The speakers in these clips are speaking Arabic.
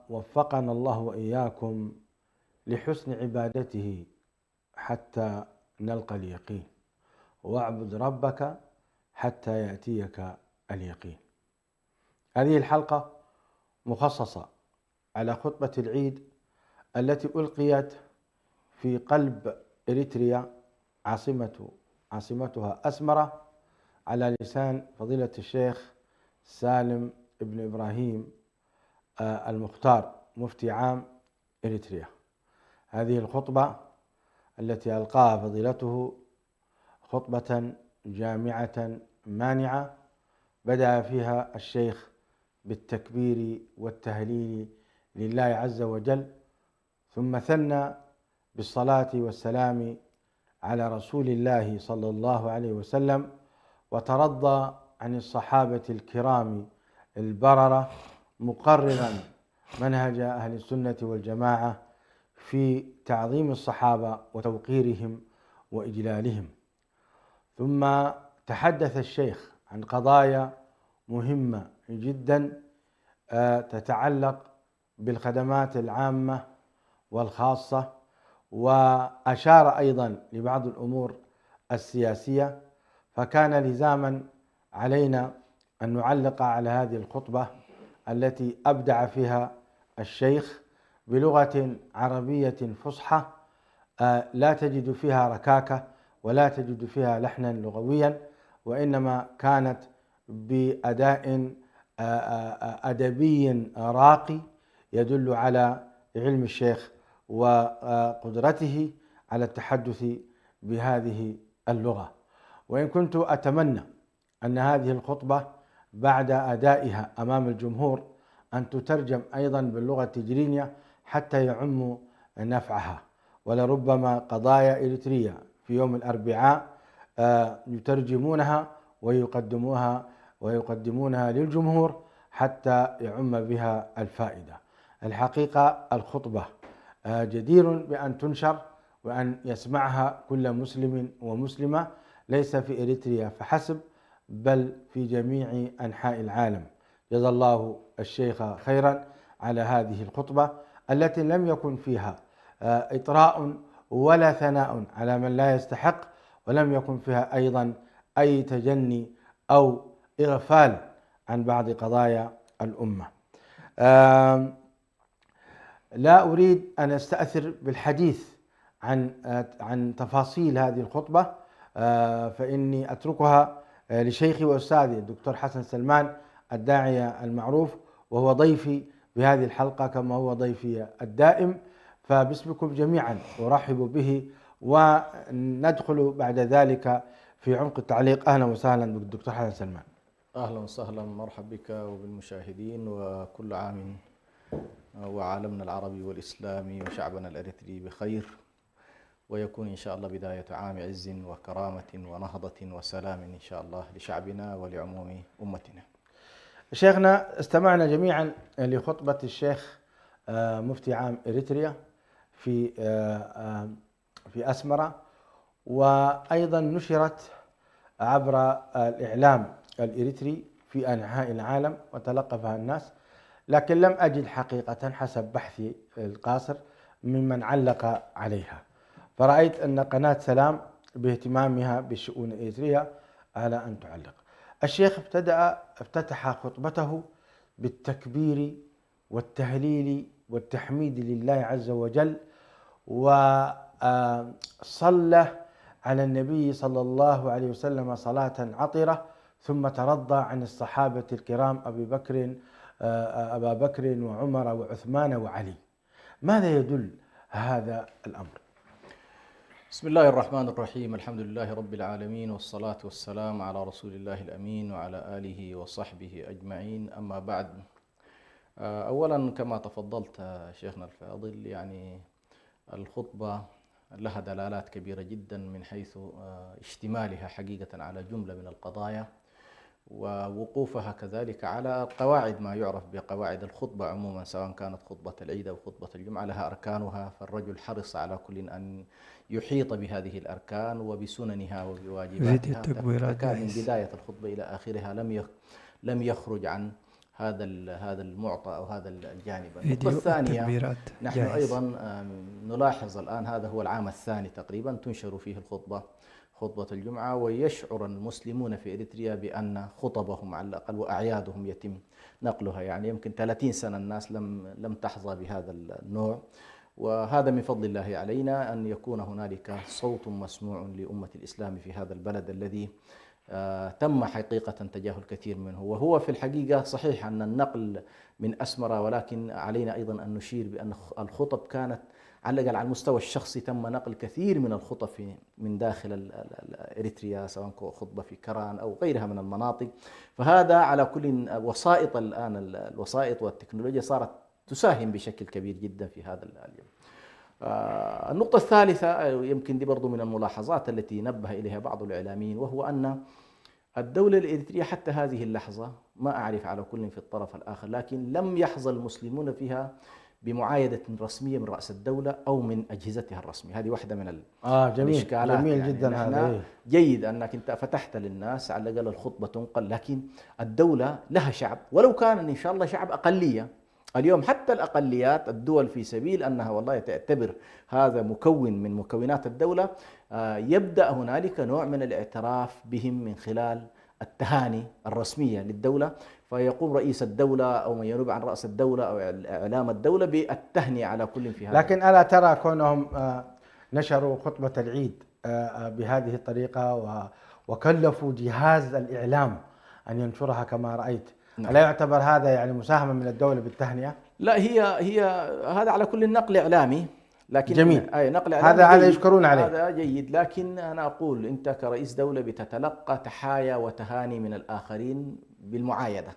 وفقنا الله وإياكم لحسن عبادته حتى نلقى اليقين، واعبد ربك حتى يأتيك اليقين. هذه الحلقة مخصصة على خطبة العيد التي ألقيت في قلب إريتريا عاصمتها أسمرة على لسان فضيلة الشيخ سالم بن إبراهيم المختار مفتي عام إريتريا. هذه الخطبة التي ألقاها فضيلته خطبة جامعة مانعة، بدأ فيها الشيخ بالتكبير والتهليل لله عز وجل، ثم ثنى بالصلاة والسلام على رسول الله صلى الله عليه وسلم، وترضى عن الصحابة الكرام البررة، مقررا منهج أهل السنة والجماعة في تعظيم الصحابة وتوقيرهم وإجلالهم. ثم تحدث الشيخ عن قضايا مهمة جدا تتعلق بالخدمات العامة والخاصة، وأشار أيضا لبعض الأمور السياسية، فكان لزاما علينا أن نعلق على هذه الخطبة التي أبدع فيها الشيخ بلغة عربية فصحى لا تجد فيها ركاكة ولا تجد فيها لحنا لغويا، وإنما كانت بأداء أدبي راقي يدل على علم الشيخ وقدرته على التحدث بهذه اللغة. وإن كنت أتمنى أن هذه الخطبة بعد أدائها أمام الجمهور أن تترجم أيضا باللغة التجرينية حتى يعم نفعها، ولربما قضايا إريتريا في يوم الأربعاء يترجمونها ويقدمونها للجمهور حتى يعم بها الفائدة. الحقيقة الخطبة جدير بأن تنشر وأن يسمعها كل مسلم ومسلمة، ليس في إريتريا فحسب بل في جميع أنحاء العالم. جزا الله الشيخ خيرا على هذه الخطبة التي لم يكن فيها إطراء ولا ثناء على من لا يستحق، ولم يكن فيها أيضا أي تجني أو إغفال عن بعض قضايا الأمة. لا أريد أن أستأثر بالحديث عن تفاصيل هذه الخطبة، فإني أتركها لشيخي وأستاذي الدكتور حسن سلمان الداعية المعروف، وهو ضيفي بهذه الحلقة كما هو ضيفي الدائم، فباسمكم جميعا أرحب به، وندخل بعد ذلك في عمق التعليق. أهلا وسهلا بالدكتور حسن سلمان. أهلا وسهلا، مرحبا بك وبالمشاهدين، وكل عام وعالمنا العربي والإسلامي وشعبنا الأريتري بخير، ويكون إن شاء الله بداية عام عز وكرامة ونهضة وسلام إن شاء الله لشعبنا ولعموم أمتنا. شيخنا، استمعنا جميعا لخطبة الشيخ مفتي عام إريتريا في أسمرة، وأيضا نشرت عبر الإعلام الإريتري في أنحاء العالم وتلقفها الناس، لكن لم أجد حقيقة حسب بحثي القاصر ممن علق عليها، فرأيت أن قناة سلام باهتمامها بالشؤون الإريترية على أن تعلق. الشيخ افتتح خطبته بالتكبير والتهليل والتحميد لله عز وجل، وصلى على النبي صلى الله عليه وسلم صلاة عطرة، ثم ترضى عن الصحابة الكرام أبا بكر وعمر وعثمان وعلي. ماذا يدل هذا الأمر؟ بسم الله الرحمن الرحيم، الحمد لله رب العالمين، والصلاة والسلام على رسول الله الأمين وعلى آله وصحبه أجمعين. أما بعد، أولا كما تفضلت شيخنا الفاضل، يعني الخطبة لها دلالات كبيرة جدا من حيث اشتمالها حقيقة على جملة من القضايا، ووقوفها كذلك على قواعد ما يعرف بقواعد الخطبة عموما، سواء كانت خطبة العيد أو خطبة الجمعة لها أركانها، فالرجل حرص على كل أن يحيط بهذه الأركان وبسننها وبواجباتها، فكان من بداية الخطبة إلى آخرها لم يخرج عن هذا المعطى أو هذا الجانب. النقطة الثانية، نحن أيضا نلاحظ الآن هذا هو العام الثاني تقريبا تنشر فيه خطبة الجمعة، ويشعر المسلمون في إريتريا بأن خطبهم على الأقل وأعيادهم يتم نقلها. يعني يمكن 30 سنة الناس لم تحظى بهذا النوع، وهذا من فضل الله علينا أن يكون هنالك صوت مسموع لأمة الإسلام في هذا البلد الذي تم حقيقة تجاهل كثير منه. وهو في الحقيقة صحيح أن النقل من أسمرة، ولكن علينا أيضا أن نشير بأن الخطب كانت على الأقل على المستوى الشخصي تم نقل كثير من الخطب من داخل إريتريا، سواء خطبة في كران أو غيرها من المناطق. فهذا على كل وسائط الآن، الوسائط والتكنولوجيا صارت تساهم بشكل كبير جدا في هذا اليوم. النقطة الثالثة يمكن دي برضو من الملاحظات التي نبه إليها بعض الإعلاميين، وهو أن الدولة الإريترية حتى هذه اللحظة، ما أعرف على كل في الطرف الآخر، لكن لم يحظى المسلمون فيها بمعايدة رسمية من رأس الدولة أو من أجهزتها الرسمية. هذه واحدة من الإشكالات. جميل يعني جدا هذا. جيد أنك أنت فتحت للناس على الأقل الخطبة تنقل، لكن الدولة لها شعب، ولو كان إن شاء الله شعب أقلية. اليوم حتى الأقليات الدول في سبيل أنها والله تعتبر هذا مكون من مكونات الدولة، يبدأ هنالك نوع من الاعتراف بهم من خلال التهاني الرسمية للدولة، فيقوم رئيس الدولة أو من ينوب عن رأس الدولة أو إعلام الدولة بالتهنئة على كل في هذا. لكن ألا ترى كونهم نشروا خطبة العيد بهذه الطريقة وكلفوا جهاز الإعلام أن ينشرها كما رأيت، ألا يعتبر هذا يعني مساهمة من الدولة بالتهنئة؟ لا، هي هذا على كل نقل إعلامي، لكن جميل. نقل إعلامي هذا يشكرون عليه، هذا جيد. لكن أنا أقول أنت كرئيس دولة بتتلقى تحايا وتهاني من الآخرين بالمعايدة.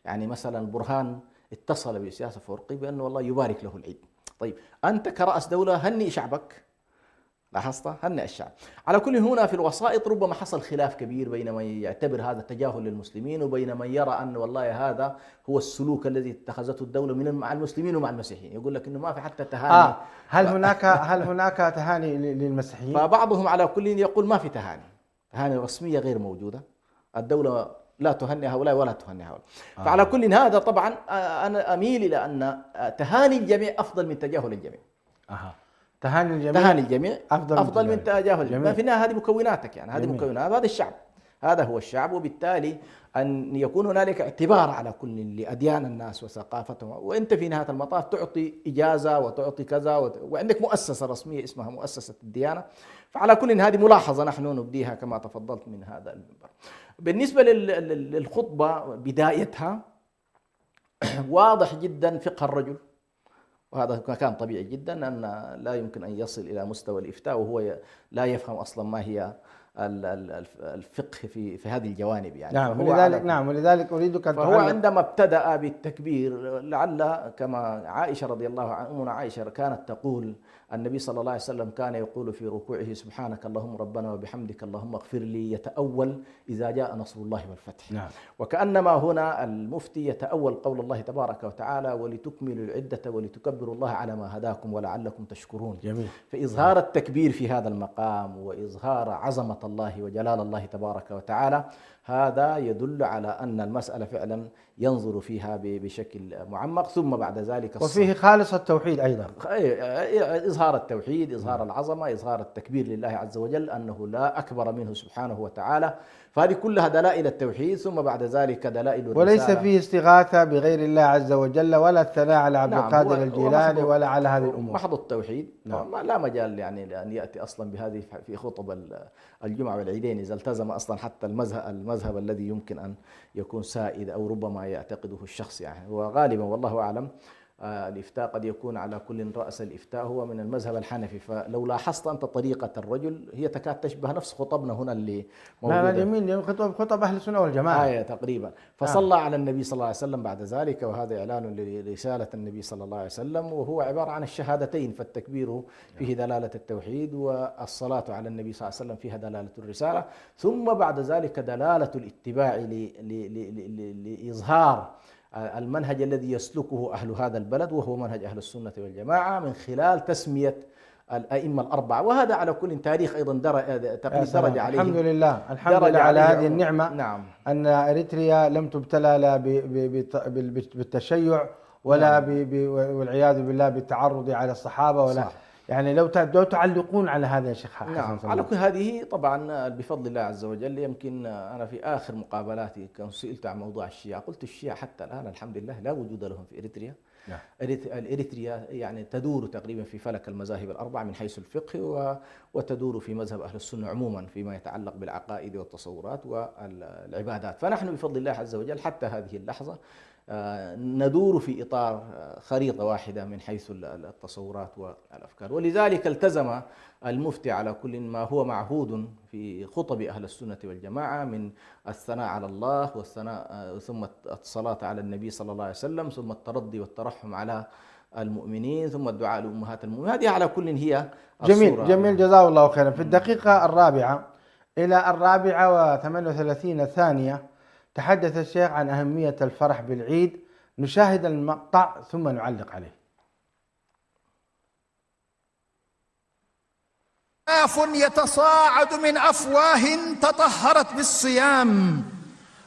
يعني مثلا برهان اتصل بإسياس أفورقي بأنه والله يبارك له العيد. طيب أنت كرأس دولة هنئ شعبك، لاحظت؟ هنئ الشعب. على كل هنا في الوسائط ربما حصل خلاف كبير بين من يعتبر هذا تجاهل للمسلمين وبين من يرى أن والله هذا هو السلوك الذي اتخذته الدولة مع المسلمين ومع المسيحيين، يقول لك إنه ما في حتى تهاني. هل هناك تهاني للمسيحيين؟ فبعضهم على كل يقول ما في تهاني رسمية غير موجودة، الدولة لا تهنئ هؤلاء ولا تهنئ هؤلاء. فعلى كل هذا طبعا أنا أميل إلى أن تهاني الجميع أفضل من تجاهل الجميع. تهاني الجميع أفضل من تجاهل الجميع. في النهاية هذه مكوناتك، يعني هذه مكونات هذا الشعب، هذا هو الشعب، وبالتالي أن يكون هنالك اعتبار على كل لأديان الناس وثقافتهم، وأنت في نهاية المطاف تعطي إجازة وتعطي كذا وعندك مؤسسة رسمية اسمها مؤسسة الديانة. فعلى كل هذه ملاحظة نحن نبديها كما تفضلت من هذا المنبر. بالنسبة للخطبة بدايتها واضح جدا فقه الرجل، وهذا كان طبيعي جدا أن لا يمكن أن يصل إلى مستوى الإفتاء وهو لا يفهم أصلا ما هي الفقه في هذه الجوانب. يعني ولذلك أريدك أن فهو عندما ابتدأ بالتكبير، لعل كما عائشة رضي الله عنها، أمنا عائشة كانت تقول النبي صلى الله عليه وسلم كان يقول في ركوعه سبحانك اللهم ربنا وبحمدك اللهم اغفر لي، يتأول إذا جاء نصر الله والفتح. وكأنما هنا المفتي يتأول قول الله تبارك وتعالى ولتكملوا العدة ولتكبروا الله على ما هداكم ولعلكم تشكرون. جميل. فإظهار التكبير في هذا المقام وإظهار عظمة الله وجلال الله تبارك وتعالى، هذا يدل على أن المسألة فعلا ينظر فيها بشكل معمق. ثم بعد ذلك وفيه خالص التوحيد أيضا، إظهار التوحيد، إظهار العظمة، إظهار التكبير لله عز وجل أنه لا أكبر منه سبحانه وتعالى. فهذه كلها دلائل التوحيد. ثم بعد ذلك دلائل الرسالة، وليس فيه استغاثة بغير الله عز وجل ولا الثناء على عبد القادر الجيلاني ولا على هذه الأمور، محض التوحيد. لا مجال يعني لأن يأتي أصلا بهذه في خطب الجمعة والعيدين إذا التزم أصلا حتى المذهب الذي يمكن أن يكون سائد أو ربما يعتقده الشخص. يعني وغالبا والله أعلم الإفتاء قد يكون على كل رأس الإفتاء هو من المذهب الحنفي. فلو لاحظت أنت طريقة الرجل هي تكاد تشبه نفس خطبنا هنا اللي موجودة. لا جميل، خطب أهل السنة والجماعة تقريبا. فصلى على النبي صلى الله عليه وسلم بعد ذلك، وهذا إعلان لرسالة النبي صلى الله عليه وسلم، وهو عبارة عن الشهادتين. فالتكبير فيه دلالة التوحيد، والصلاة على النبي صلى الله عليه وسلم فيها دلالة الرسالة، ثم بعد ذلك دلالة الاتباع لإظهار المنهج الذي يسلكه أهل هذا البلد، وهو منهج أهل السنة والجماعة، من خلال تسمية الأئمة الأربعة، وهذا على كل تاريخ أيضا درج عليهم. الحمد لله، الحمد لله على هذه النعمة. نعم. أن إريتريا لم تبتلى لا بالتشيع ولا والعياذ بالله بالتعرض على الصحابة ولا صح. يعني لو تعلقون على هذا يا شيخ حسن. نعم، على كل هذه طبعا بفضل الله عز وجل. يمكن أنا في آخر مقابلاتي كان سئلت عن موضوع الشيعة، قلت الشيعة حتى الآن الحمد لله لا وجود لهم في إريتريا. نعم. الإريتريا يعني تدور تقريبا في فلك المذاهب الأربعة من حيث الفقه، وتدور في مذهب أهل السنة عموما فيما يتعلق بالعقائد والتصورات والعبادات. فنحن بفضل الله عز وجل حتى هذه اللحظة ندور في إطار خريطة واحدة من حيث التصورات والأفكار. ولذلك التزم المفتي على كل ما هو معهود في خطب أهل السنة والجماعة من الثناء على الله والثناء ثم الصلاة على النبي صلى الله عليه وسلم ثم الترضي والترحم على المؤمنين ثم الدعاء لأمهات المؤمنين. هذه على كل هي جميل جميل، جزاه الله خيرا. في الدقيقة 4 إلى 4:38 ثانية تحدث الشيخ عن أهمية الفرح بالعيد. نشاهد المقطع ثم نعلق عليه. يتصاعد من أفواه تطهرت بالصيام.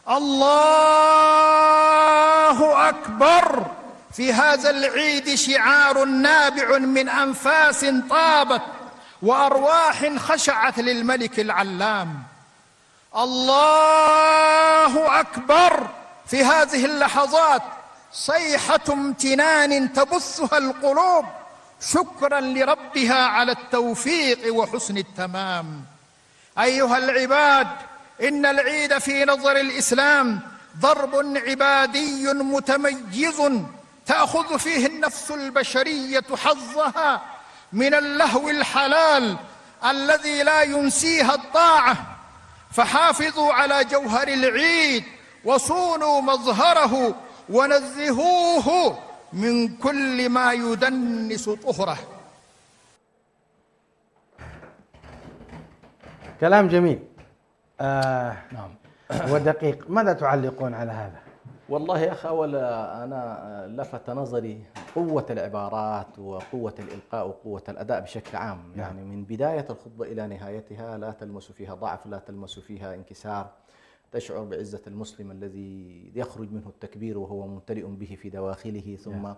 الله أكبر. في هذا العيد شعار نابع من أنفاس طابت وأرواح خشعت للملك العلام. الله أكبر. في هذه اللحظات صيحة امتنان تبثها القلوب شكرا لربها على التوفيق وحسن التمام. أيها العباد، إن العيد في نظر الإسلام ضرب عبادي متميز تأخذ فيه النفس البشرية حظها من اللهو الحلال الذي لا ينسيها الطاعة. فحافظوا على جوهر العيد وصونوا مظهره ونزهوه من كل ما يدنس طهره. كلام جميل نعم ودقيق. ماذا تعلقون على هذا؟ والله يا أخي، أولا أنا لفت نظري قوة العبارات وقوة الإلقاء وقوة الأداء بشكل عام. يعني من بداية الخطبة إلى نهايتها لا تلمس فيها ضعف، لا تلمس فيها انكسار. تشعر بعزة المسلم الذي يخرج منه التكبير وهو ممتلئ به في دواخله ثم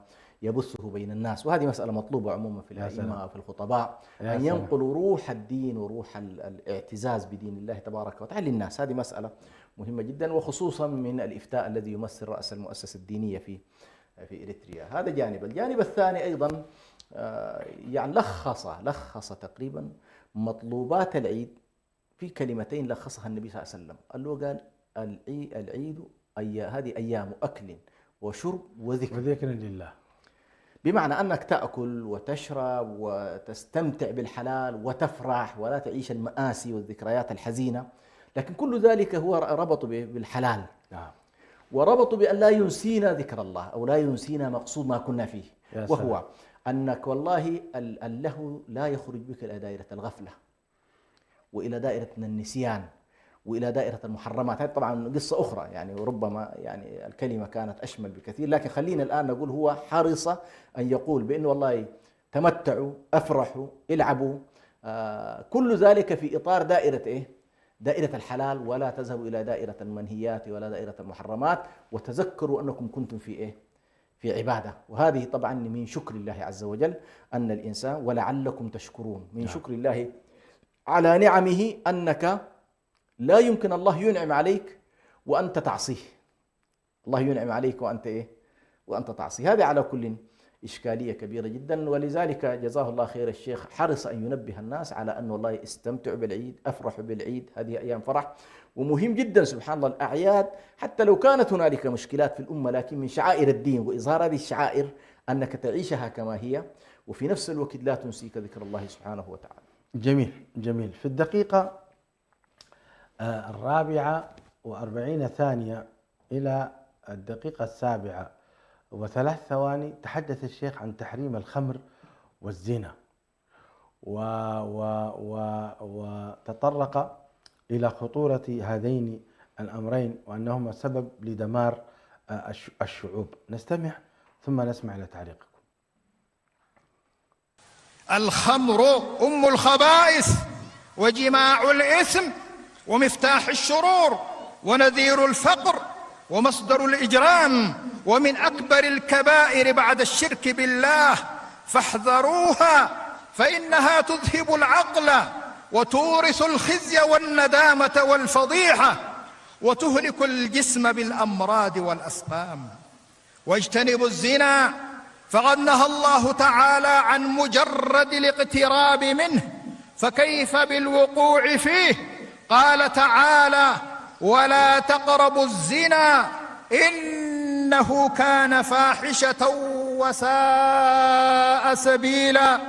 يبثه بين الناس. وهذه مسألة مطلوبة عموما في الأئمة وفي الخطباء، أن ينقلوا روح الدين وروح الاعتزاز بدين الله تبارك وتعالى للناس. هذه مسألة مهمة جدا، وخصوصا من الإفتاء الذي يمثل رأس المؤسسة الدينية في إريتريا. هذا جانب. الجانب الثاني أيضا يعني لخص تقريبا مطلوبات العيد في كلمتين لخصها النبي صلى الله عليه وسلم. قال العيد هذه أيام أكل وشرب وذكر لله، بمعنى أنك تأكل وتشرب وتستمتع بالحلال وتفرح ولا تعيش المآسي والذكريات الحزينة. لكن كل ذلك هو ربط بالحلال، وربط بأن لا ينسينا ذكر الله أو لا ينسينا مقصود ما كنا فيه، وهو أنك والله اللهو لا يخرج بك إلى دائرة الغفلة وإلى دائرة النسيان وإلى دائرة المحرمات. هذه طبعا قصة أخرى يعني، وربما يعني الكلمة كانت أشمل بكثير، لكن خلينا الآن نقول هو حرص أن يقول بأنه والله تمتعوا، أفرحوا، العبوا، كل ذلك في إطار دائرة دائرة الحلال، ولا تذهبوا إلى دائرة المنهيات ولا دائرة المحرمات، وتذكروا أنكم كنتم في عبادة. وهذه طبعا من شكر الله عز وجل أن الإنسان ولعلكم تشكرون، من شكر الله على نعمه أنك لا يمكن الله ينعم عليك وأنت تعصيه. الله ينعم عليك وأنت تعصيه. هذا على كل إشكالية كبيرة جدا. ولذلك جزاه الله خير الشيخ حرص أن ينبه الناس على أن والله استمتعوا بالعيد، أفرحوا بالعيد، هذه أيام فرح. ومهم جدا سبحان الله الأعياد حتى لو كانت هنالك مشكلات في الأمة، لكن من شعائر الدين وإظهار هذه الشعائر أنك تعيشها كما هي، وفي نفس الوقت لا تنسيك ذكر الله سبحانه وتعالى. جميل جميل. في الدقيقة 4:40 ثانية إلى الدقيقة 7:03 تحدث الشيخ عن تحريم الخمر والزنا، وتطرق إلى خطورة هذين الأمرين وأنهما سبب لدمار الشعوب. نستمع ثم نسمع إلى تعليقكم. الخمر أم الخبائث وجماع الإثم ومفتاح الشرور ونذير الفقر ومصدر الإجرام ومن أكبر الكبائر بعد الشرك بالله، فاحذروها فإنها تذهب العقل وتورث الخزي والندامة والفضيحة وتهلك الجسم بالأمراض والأسقام. واجتنبوا الزنا فقد نهى الله تعالى عن مجرد الاقتراب منه، فكيف بالوقوع فيه؟ قال تعالى: ولا تقربوا الزنا إنه كان فاحشة وساء سبيلا.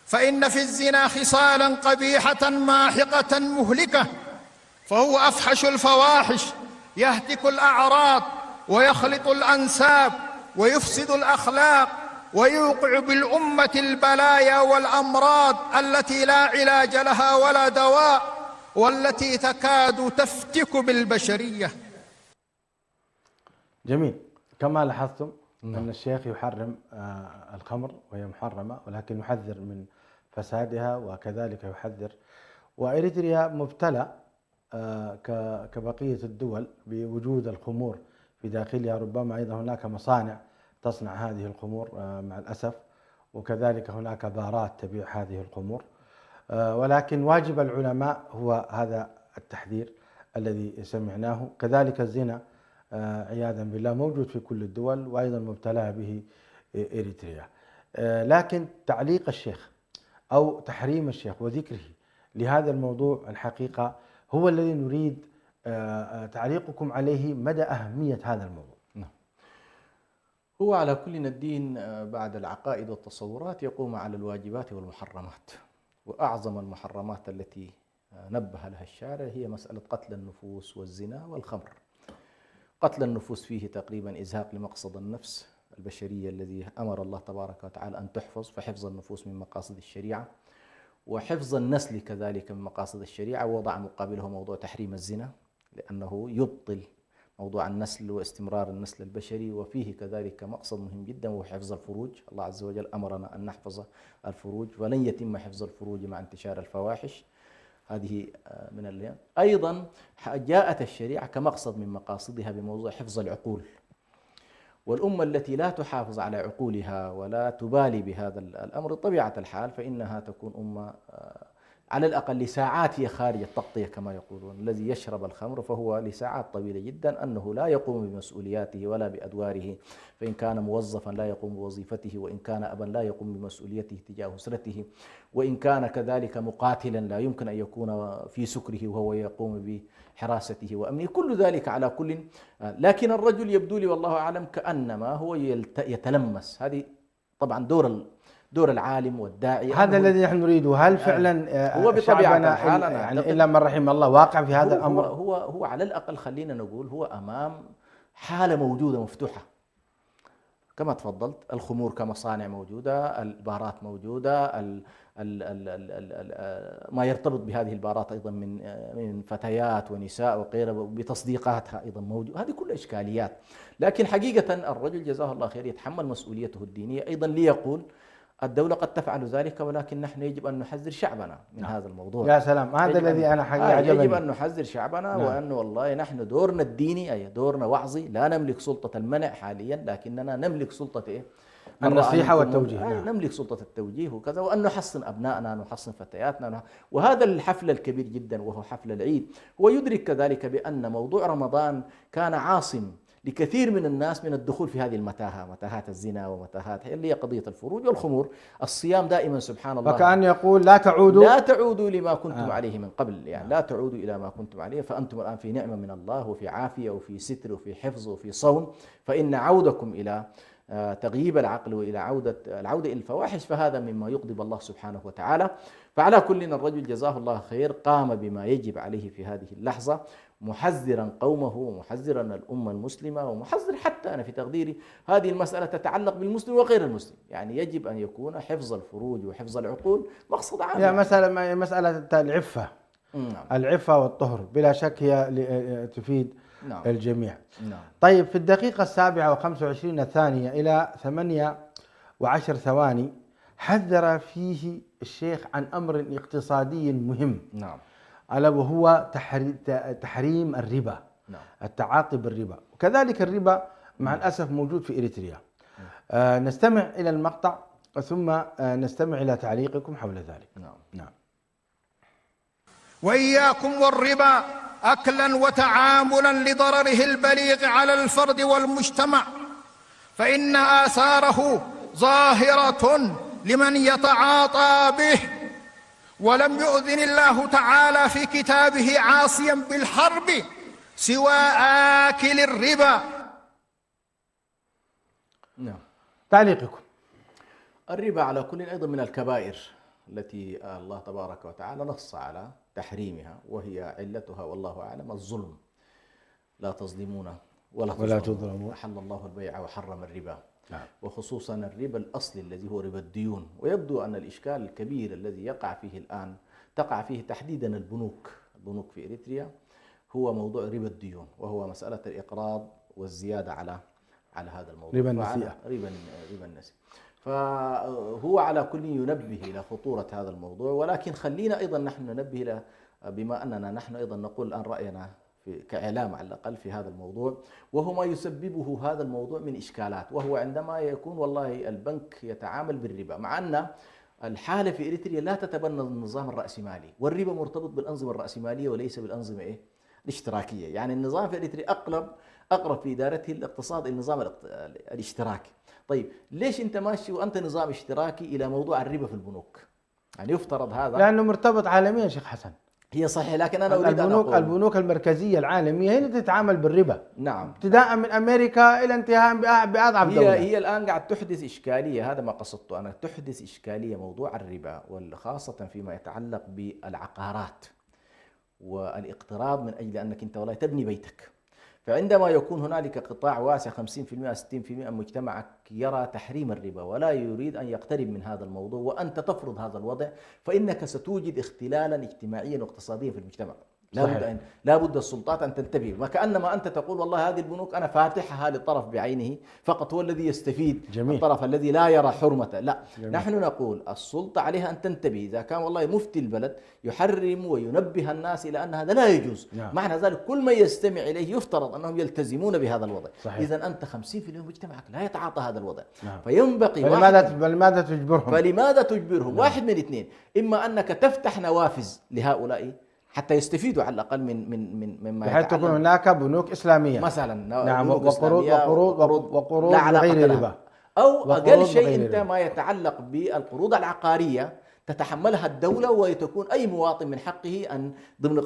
فإن في الزنا خصالا قبيحة ماحقة مهلكة، فهو أفحش الفواحش، يهتك الأعراض ويخلط الأنساب ويفسد الأخلاق ويوقع بالأمة البلايا والأمراض التي لا علاج لها ولا دواء، والتي تكاد تفتك بالبشرية. جميل. كما لاحظتم أن الشيخ يحرم الخمر وهي محرمة، ولكن يحذر من فسادها وكذلك يحذر. وإريتريا مبتلى كبقية الدول بوجود الخمور في داخلها، ربما أيضا هناك مصانع تصنع هذه الخمور مع الأسف، وكذلك هناك بارات تبيع هذه الخمور. ولكن واجب العلماء هو هذا التحذير الذي سمعناه. كذلك الزنا عياذا بالله موجود في كل الدول، وأيضا مبتلى به إريتريا. لكن تعليق الشيخ أو تحريم الشيخ وذكره لهذا الموضوع الحقيقة هو الذي نريد تعليقكم عليه، مدى أهمية هذا الموضوع. هو على كل الدين بعد العقائد والتصورات يقوم على الواجبات والمحرمات، وأعظم المحرمات التي نبه لها الشارع هي مسألة قتل النفوس والزنا والخمر. قتل النفوس فيه تقريبا إزهاق لمقصد النفس البشرية الذي أمر الله تبارك وتعالى أن تحفظ، فحفظ النفوس من مقاصد الشريعة، وحفظ النسل كذلك من مقاصد الشريعة، ووضع مقابله موضوع تحريم الزنا لأنه يبطل موضوع النسل واستمرار النسل البشري، وفيه كذلك مقصد مهم جدا وهو حفظ الفروج. الله عز وجل أمرنا أن نحفظ الفروج، ولن يتم حفظ الفروج مع انتشار الفواحش. هذه من اللي أيضا جاءت الشريعة كمقصد من مقاصدها بموضوع حفظ العقول، والأمة التي لا تحافظ على عقولها ولا تبالي بهذا الأمر طبيعة الحال فإنها تكون أمة على الأقل لساعات هي خارج التغطية كما يقولون. الذي يشرب الخمر فهو لساعات طويلة جدا أنه لا يقوم بمسؤولياته ولا بأدواره، فإن كان موظفا لا يقوم بوظيفته، وإن كان أبا لا يقوم بمسؤوليته تجاه أسرته، وإن كان كذلك مقاتلا لا يمكن أن يكون في سكره وهو يقوم بحراسته وأمنه. كل ذلك على كل، لكن الرجل يبدو لي والله أعلم كأنما هو يتلمس. هذه طبعا دور العالم والداعي، هذا الذي نحن نريده. هل فعلا هو بطبيعة الحال يعني إلا من رحم الله واقع في هذا الأمر؟ هو على الأقل خلينا نقول هو أمام حالة موجودة مفتوحة كما تفضلت. الخمور كمصانع موجودة، البارات موجودة، ما يرتبط بهذه البارات أيضا من فتيات ونساء وغيرها بتصديقاتها أيضا موجود. هذه كل إشكاليات، لكن حقيقة الرجل جزاه الله خير يتحمل مسؤوليته الدينية أيضا ليقول الدولة قد تفعل ذلك، ولكن نحن يجب أن نحذر شعبنا من هذا الموضوع. يا سلام، هذا الذي أنا حقيقة عجبني. يجب أن نحذر شعبنا، وأن والله نحن دورنا الديني أي دورنا وعظي. لا نملك سلطة المنع حاليا، لكننا نملك سلطة النصيحة والتوجيه. نملك سلطة التوجيه وكذا، وأن نحصن أبنائنا، نحصن فتياتنا. وهذا الحفل الكبير جدا وهو حفل العيد هو يدرك كذلك بأن موضوع رمضان كان عاصم لكثير من الناس من الدخول في هذه المتاهة، متاهات الزنا ومتاهات اللي هي قضية الفروج والخمور. الصيام دائما سبحان الله وكأن يقول لا تعودوا لما كنتم عليه من قبل، يعني لا تعودوا إلى ما كنتم عليه، فأنتم الآن في نعمة من الله وفي عافية وفي ستر وفي حفظ وفي صون، فإن عودكم إلى تغييب العقل وإلى العودة إلى الفواحش فهذا مما يغضب الله سبحانه وتعالى. فعلى كل الرجل جزاه الله خير قام بما يجب عليه في هذه اللحظة، محذرا قومه ومحذرا الأمة المسلمة، ومحذر حتى أنا في تقديري هذه المسألة تتعلق بالمسلم وغير المسلم. يعني يجب أن يكون حفظ الفروج وحفظ العقول مقصد عام. يا مسألة العفة. العفة والطهر بلا شك هي تفيد الجميع. طيب، في الدقيقة 7:25 إلى 8:10 حذر فيه الشيخ عن أمر اقتصادي مهم، نعم. ألا وهو تحريم الربا، نعم. التعاطي بالربا، وكذلك الربا مع الأسف موجود في إريتريا. نستمع إلى المقطع ثم نستمع إلى تعليقكم حول ذلك. نعم. وإياكم والربا أكلا وتعاملا لضرره البليغ على الفرد والمجتمع، فإن آثاره ظاهرة لمن يتعاطى به، ولم يؤذن الله تعالى في كتابه عاصيا بالحرب سوى آكل الربا. نعم. تعليقكم. الربا على كل أيضا من الكبائر التي الله تبارك وتعالى نص على تحريمها، وهي علتها والله أعلم الظلم. لا تظلمون ولا تظلمون، أحل الله البيع وحرم الربا. نعم. وخصوصا الربا الأصلي الذي هو ربا الديون. ويبدو أن الإشكال الكبير الذي يقع فيه الآن تقع فيه تحديدا البنوك في إريتريا، هو موضوع ربا الديون، وهو مسألة الإقراض والزيادة على هذا الموضوع، ربا النسيئة. ربا النسيئة. فهو على كل ينبه إلى خطورة هذا الموضوع، ولكن خلينا أيضا نحن ننبه إلى، بما أننا نحن أيضا نقول الآن رأينا كإعلام على الأقل في هذا الموضوع، وهو ما يسببه هذا الموضوع من إشكالات، وهو عندما يكون والله البنك يتعامل بالربا، مع أن الحالة في إريتريا لا تتبنى النظام الرأسمالي، والربا مرتبط بالأنظمة الرأسمالية وليس بالأنظمة الاشتراكية. يعني النظام في إريتريا أقرب في إدارته الاقتصاد إلى النظام الاشتراكي. طيب ليش أنت ماشي وأنت نظام اشتراكي إلى موضوع الربا في البنوك؟ يعني يفترض هذا، لأنه مرتبط عالميا شيخ حسن. هي صحيح، لكن أنا أريد أن أقول البنوك المركزية العالمية هي اللي تتعامل بالربا. نعم. ابتداء من أمريكا إلى انتهاء بأضعف دولة. هي الآن قاعد تحدث إشكالية، هذا ما قصدته أنا، تحدث إشكالية موضوع الربا، وخاصة فيما يتعلق بالعقارات والاقتراض من أجل أنك أنت والله تبني بيتك. فعندما يكون هنالك قطاع واسع 50% 60% من مجتمعك يرى تحريم الربا ولا يريد أن يقترب من هذا الموضوع، وأنت تفرض هذا الوضع، فإنك ستوجد اختلالا اجتماعيا واقتصاديا في المجتمع. لا بد السلطات أن تنتبه، وكأنما أنت تقول والله هذه البنوك أنا فاتحها للطرف بعينه فقط هو الذي يستفيد. جميل. الطرف الذي لا يرى حرمته لا. جميل. نحن نقول السلطة عليها أن تنتبه، إذا كان والله مفتي البلد يحرم وينبه الناس إلى أن هذا لا يجوز. نعم. معنى ذلك كل من يستمع إليه يفترض أنهم يلتزمون بهذا الوضع. إذا أنت 50% من مجتمعك لا يتعاطى هذا الوضع. نعم. فينبغي فلماذا تجبرهم؟ واحد من اثنين، إما أنك تفتح نوافذ لهؤلاء حتى يستفيدوا على الأقل مما بحيث تكون هناك بنوك إسلامية مثلا. نعم. وقروض غير ربا، أو أقل شيء أنت ما يتعلق بالقروض العقارية تتحملها الدولة، ويكون أي مواطن من حقه أن ضمن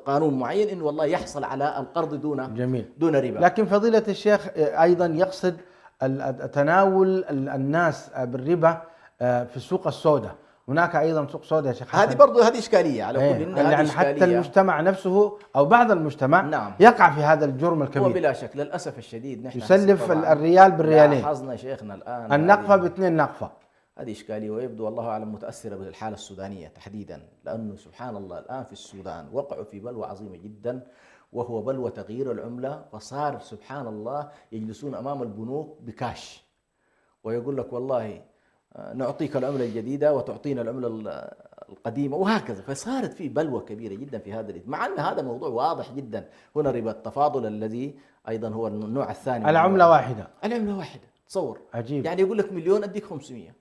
قانون معين إنه والله يحصل على القرض دون ربا. لكن فضيلة الشيخ أيضا يقصد تناول الناس بالربا في السوق السوداء. هناك ايضا سوق سوداء يا شيخ حسن. هذه اشكاليه على كل. يعني حتى المجتمع نفسه او بعض المجتمع نعم. يقع في هذا الجرم الكبير. وبلا شك للاسف الشديد نحن يسلف الريال بالريالين. لاحظنا شيخنا الان النقفه باثنين نقفه. هذه اشكاليه، ويبدو والله اعلم متاثره بالحاله السودانيه تحديدا، لانه سبحان الله الان في السودان وقعوا في بلوى عظيمه جدا، وهو بلوى تغيير العمله. فصار سبحان الله يجلسون امام البنوك بكاش ويقول لك والله نعطيك العملة الجديدة وتعطينا العملة القديمة وهكذا. فصارت في بلوى كبيرة جدا في هذا الإثم، مع أن هذا موضوع واضح جدا. هنا ربا التفاضل الذي أيضا هو النوع الثاني. العملة واحدة. تصور عجيب. يعني يقول لك مليون أديك 500.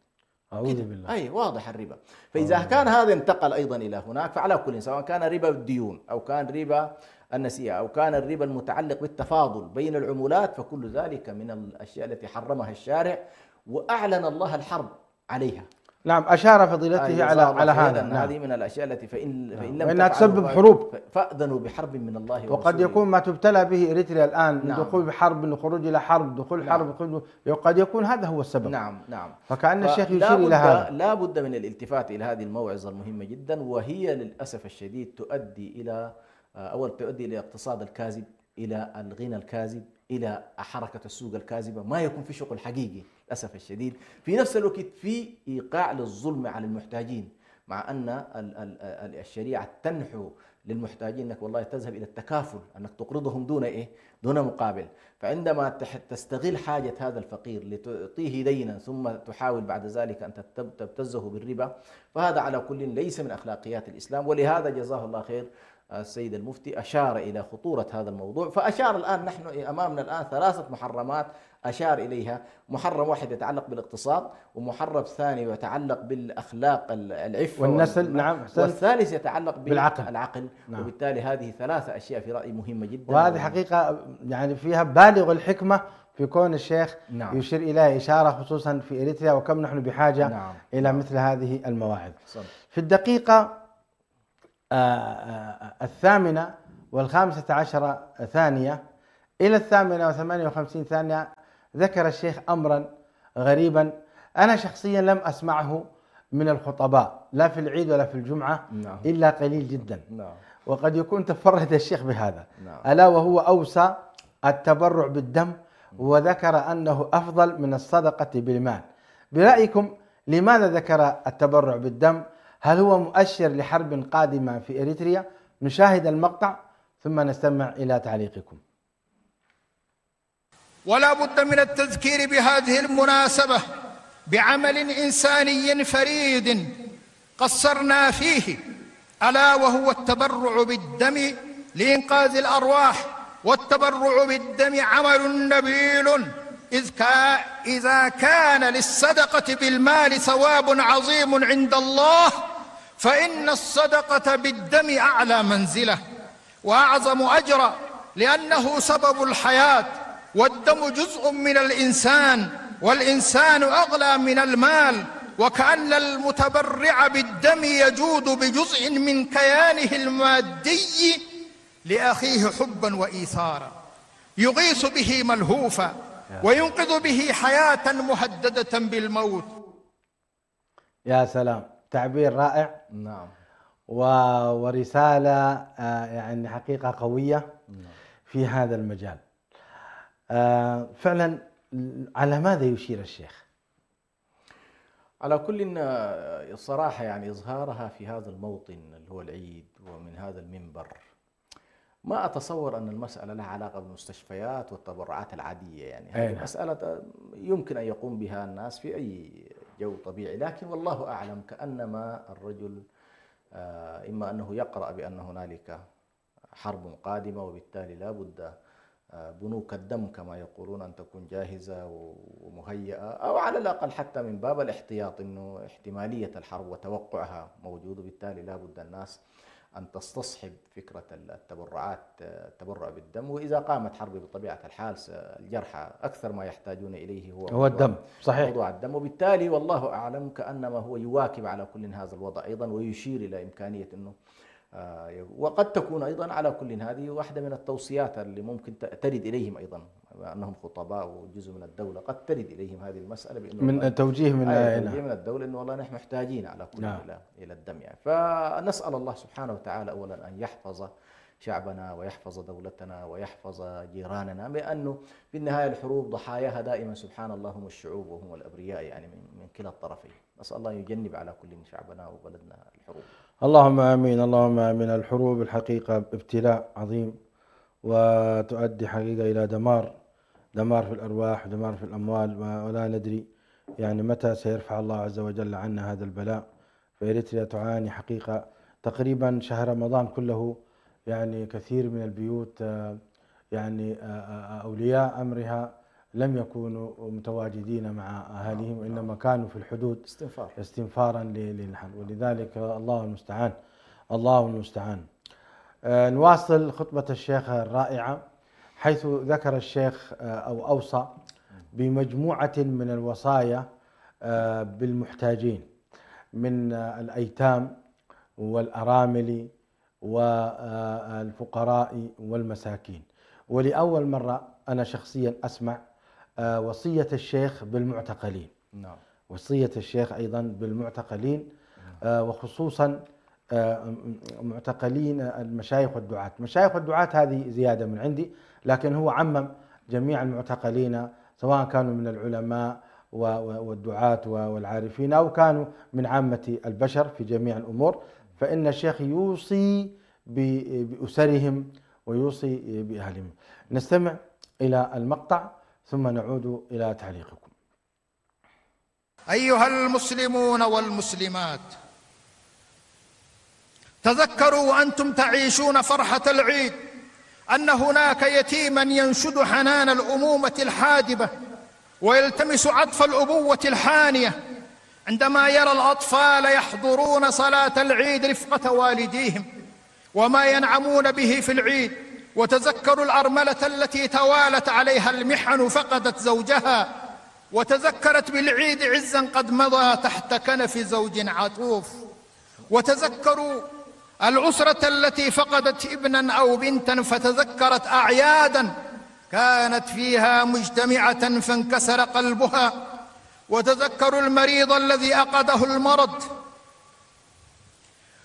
أعوذ بالله. أي واضح الربا. فإذا كان هذا انتقل أيضا إلى هناك، فعلى كل سواء كان ربا الديون أو كان ربا النسيئة أو كان الربا المتعلق بالتفاضل بين العملات، فكل ذلك من الأشياء التي حرمها الشارع وأعلن الله الحرب عليها. نعم، أشار فضيلته على هذا. نعم. هذه من الأشياء التي فإن لم وإنها تسبب حروب، فأذنوا بحرب من الله ورسوله. وقد يكون ما تبتلى به إريتريا الآن، نعم. دخول بحرب، الخروج إلى حرب، دخول حرب، وقد يكون هذا هو السبب. نعم. فكأن الشيخ يشير إلى هذا. لا بد من الالتفات إلى هذه الموعظة المهمة جدا، وهي للأسف الشديد تؤدي إلى اقتصاد الكاذب، إلى الغنى الكاذب، إلى حركة السوق الكاذبة، ما يكون في شغل حقيقي للأسف الشديد. في نفس الوقت في إيقاع للظلم على المحتاجين، مع أن الشريعة تنحو للمحتاجين أنك والله تذهب إلى التكافل، أنك تقرضهم دون إيه؟ دون مقابل. فعندما تستغل حاجة هذا الفقير لتعطيه دينا ثم تحاول بعد ذلك أن تبتزه بالربا، فهذا على كل ليس من أخلاقيات الإسلام. ولهذا جزاه الله خير السيد المفتي أشار إلى خطورة هذا الموضوع. فأشار الآن، نحن أمامنا الآن 3 محرمات أشار إليها: محرم واحد يتعلق بالاقتصاد، ومحرم ثاني يتعلق بالأخلاق العفة والنسل، نعم، والثالث يتعلق بالعقل. نعم. وبالتالي هذه 3 أشياء في رأيي مهمة جدا، وهذه حقيقة يعني فيها بالغ الحكمة في كون الشيخ نعم. يشير إليها إشارة، خصوصا في إريتريا، وكم نحن بحاجة نعم. إلى مثل هذه المواعظ. صدق. في الدقيقة 18 ثانية إلى 58 ثانية ذكر الشيخ أمرا غريبا أنا شخصيا لم أسمعه من الخطباء لا في العيد ولا في الجمعة، نعم. إلا قليل جدا، نعم. وقد يكون تفرد الشيخ بهذا، نعم. ألا وهو أوصى التبرع بالدم، وذكر أنه أفضل من الصدقة بالمال. برأيكم لماذا ذكر التبرع بالدم؟ هل هو مؤشر لحرب قادمة في إريتريا؟ نشاهد المقطع ثم نستمع إلى تعليقكم. ولا بد من التذكير بهذه المناسبة بعمل إنساني فريد قصرنا فيه، ألا وهو التبرع بالدم لإنقاذ الأرواح. والتبرع بالدم عمل نبيل، إذا كان للصدقة بالمال ثواب عظيم عند الله، فإن الصدقة بالدم أعلى منزلة وأعظم أجرا، لأنه سبب الحياة، والدم جزء من الإنسان، والإنسان أغلى من المال، وكأن المتبرع بالدم يجود بجزء من كيانه المادي لأخيه حبا وإيثارا، يغيث به ملهوفا، وينقذ به حياة مهددة بالموت. يا سلام، تعبير رائع. نعم. ورسالة يعني حقيقة قوية في هذا المجال. فعلا على ماذا يشير الشيخ؟ على كل الصراحة يعني إظهارها في هذا الموطن اللي هو العيد ومن هذا المنبر، ما أتصور أن المسألة لها علاقة بالمستشفيات والتبرعات العادية. يعني هذه مسألة يمكن أن يقوم بها الناس في أي جو طبيعي، لكن والله أعلم كأنما الرجل إما أنه يقرأ بأن هنالك حرب قادمة، وبالتالي لا بد بنوك الدم كما يقولون أن تكون جاهزة ومهيئة، أو على الأقل حتى من باب الاحتياط أنه احتمالية الحرب وتوقعها موجود، وبالتالي لا بد الناس أن تستصحب فكرة التبرعات، التبرع بالدم. وإذا قامت حرب بطبيعة الحال الجرحى أكثر ما يحتاجون إليه هو الدم، صحيح، موضوع الدم، وبالتالي والله أعلم كأنما هو يواكب على كل هذا الوضع أيضا، ويشير إلى إمكانية أنه وقد تكون أيضا على كل هذه واحدة من التوصيات اللي ممكن ترد إليهم أيضا، أنهم خطباء وجزء من الدولة، قد ترد إليهم هذه المسألة بأنه من توجيه من الدولة أنه والله نحن محتاجين على كل إلى الدم يعني. فنسأل الله سبحانه وتعالى أولا أن يحفظ شعبنا ويحفظ دولتنا ويحفظ جيراننا، بأنه في النهاية الحروب ضحاياها دائما سبحان الله هم الشعوب وهم الأبرياء يعني من كلا الطرفين. نسأل الله يجنب على كل شعبنا وبلدنا الحروب. اللهم آمين، اللهم آمين. الحروب الحقيقة ابتلاء عظيم، وتؤدي حقيقة إلى دمار في الأرواح ودمار في الأموال، ولا ندري يعني متى سيرفع الله عز وجل عنا هذا البلاء. فإريتريا تعاني حقيقة تقريبا شهر رمضان كله، يعني كثير من البيوت يعني أولياء أمرها لم يكونوا متواجدين مع أهاليهم، وإنما كانوا في الحدود استنفارا للحرب، ولذلك الله المستعان، الله المستعان. نواصل خطبة الشيخ الرائعة، حيث ذكر الشيخ أو أوصى بمجموعة من الوصايا بالمحتاجين من الأيتام والأرامل والفقراء والمساكين. ولأول مرة أنا شخصيا أسمع وصية الشيخ بالمعتقلين. نعم. وصية الشيخ أيضا بالمعتقلين، وخصوصا معتقلين المشايخ والدعاة. مشايخ والدعاة هذه زيادة من عندي، لكن هو عمم جميع المعتقلين سواء كانوا من العلماء والدعاة والعارفين، أو كانوا من عامة البشر في جميع الأمور، فإن الشيخ يوصي بأسرهم ويوصي بأهلهم. نستمع إلى المقطع ثم نعود إلى تعليقكم. أيها المسلمون والمسلمات، تذكروا وأنتم تعيشون فرحة العيد أن هناك يتيما ينشد حنان الأمومة الحادبة ويلتمس عطف الأبوة الحانية عندما يرى الأطفال يحضرون صلاة العيد رفقة والديهم وما ينعمون به في العيد. وتذكروا الأرملة التي توالت عليها المحن فقدت زوجها وتذكرت بالعيد عزا قد مضى تحت كنف زوج عطوف. وتذكروا الأسرة التي فقدت ابنا أو بنتا فتذكرت أعيادا كانت فيها مجتمعة فانكسر قلبها. وتذكروا المريض الذي أقعده المرض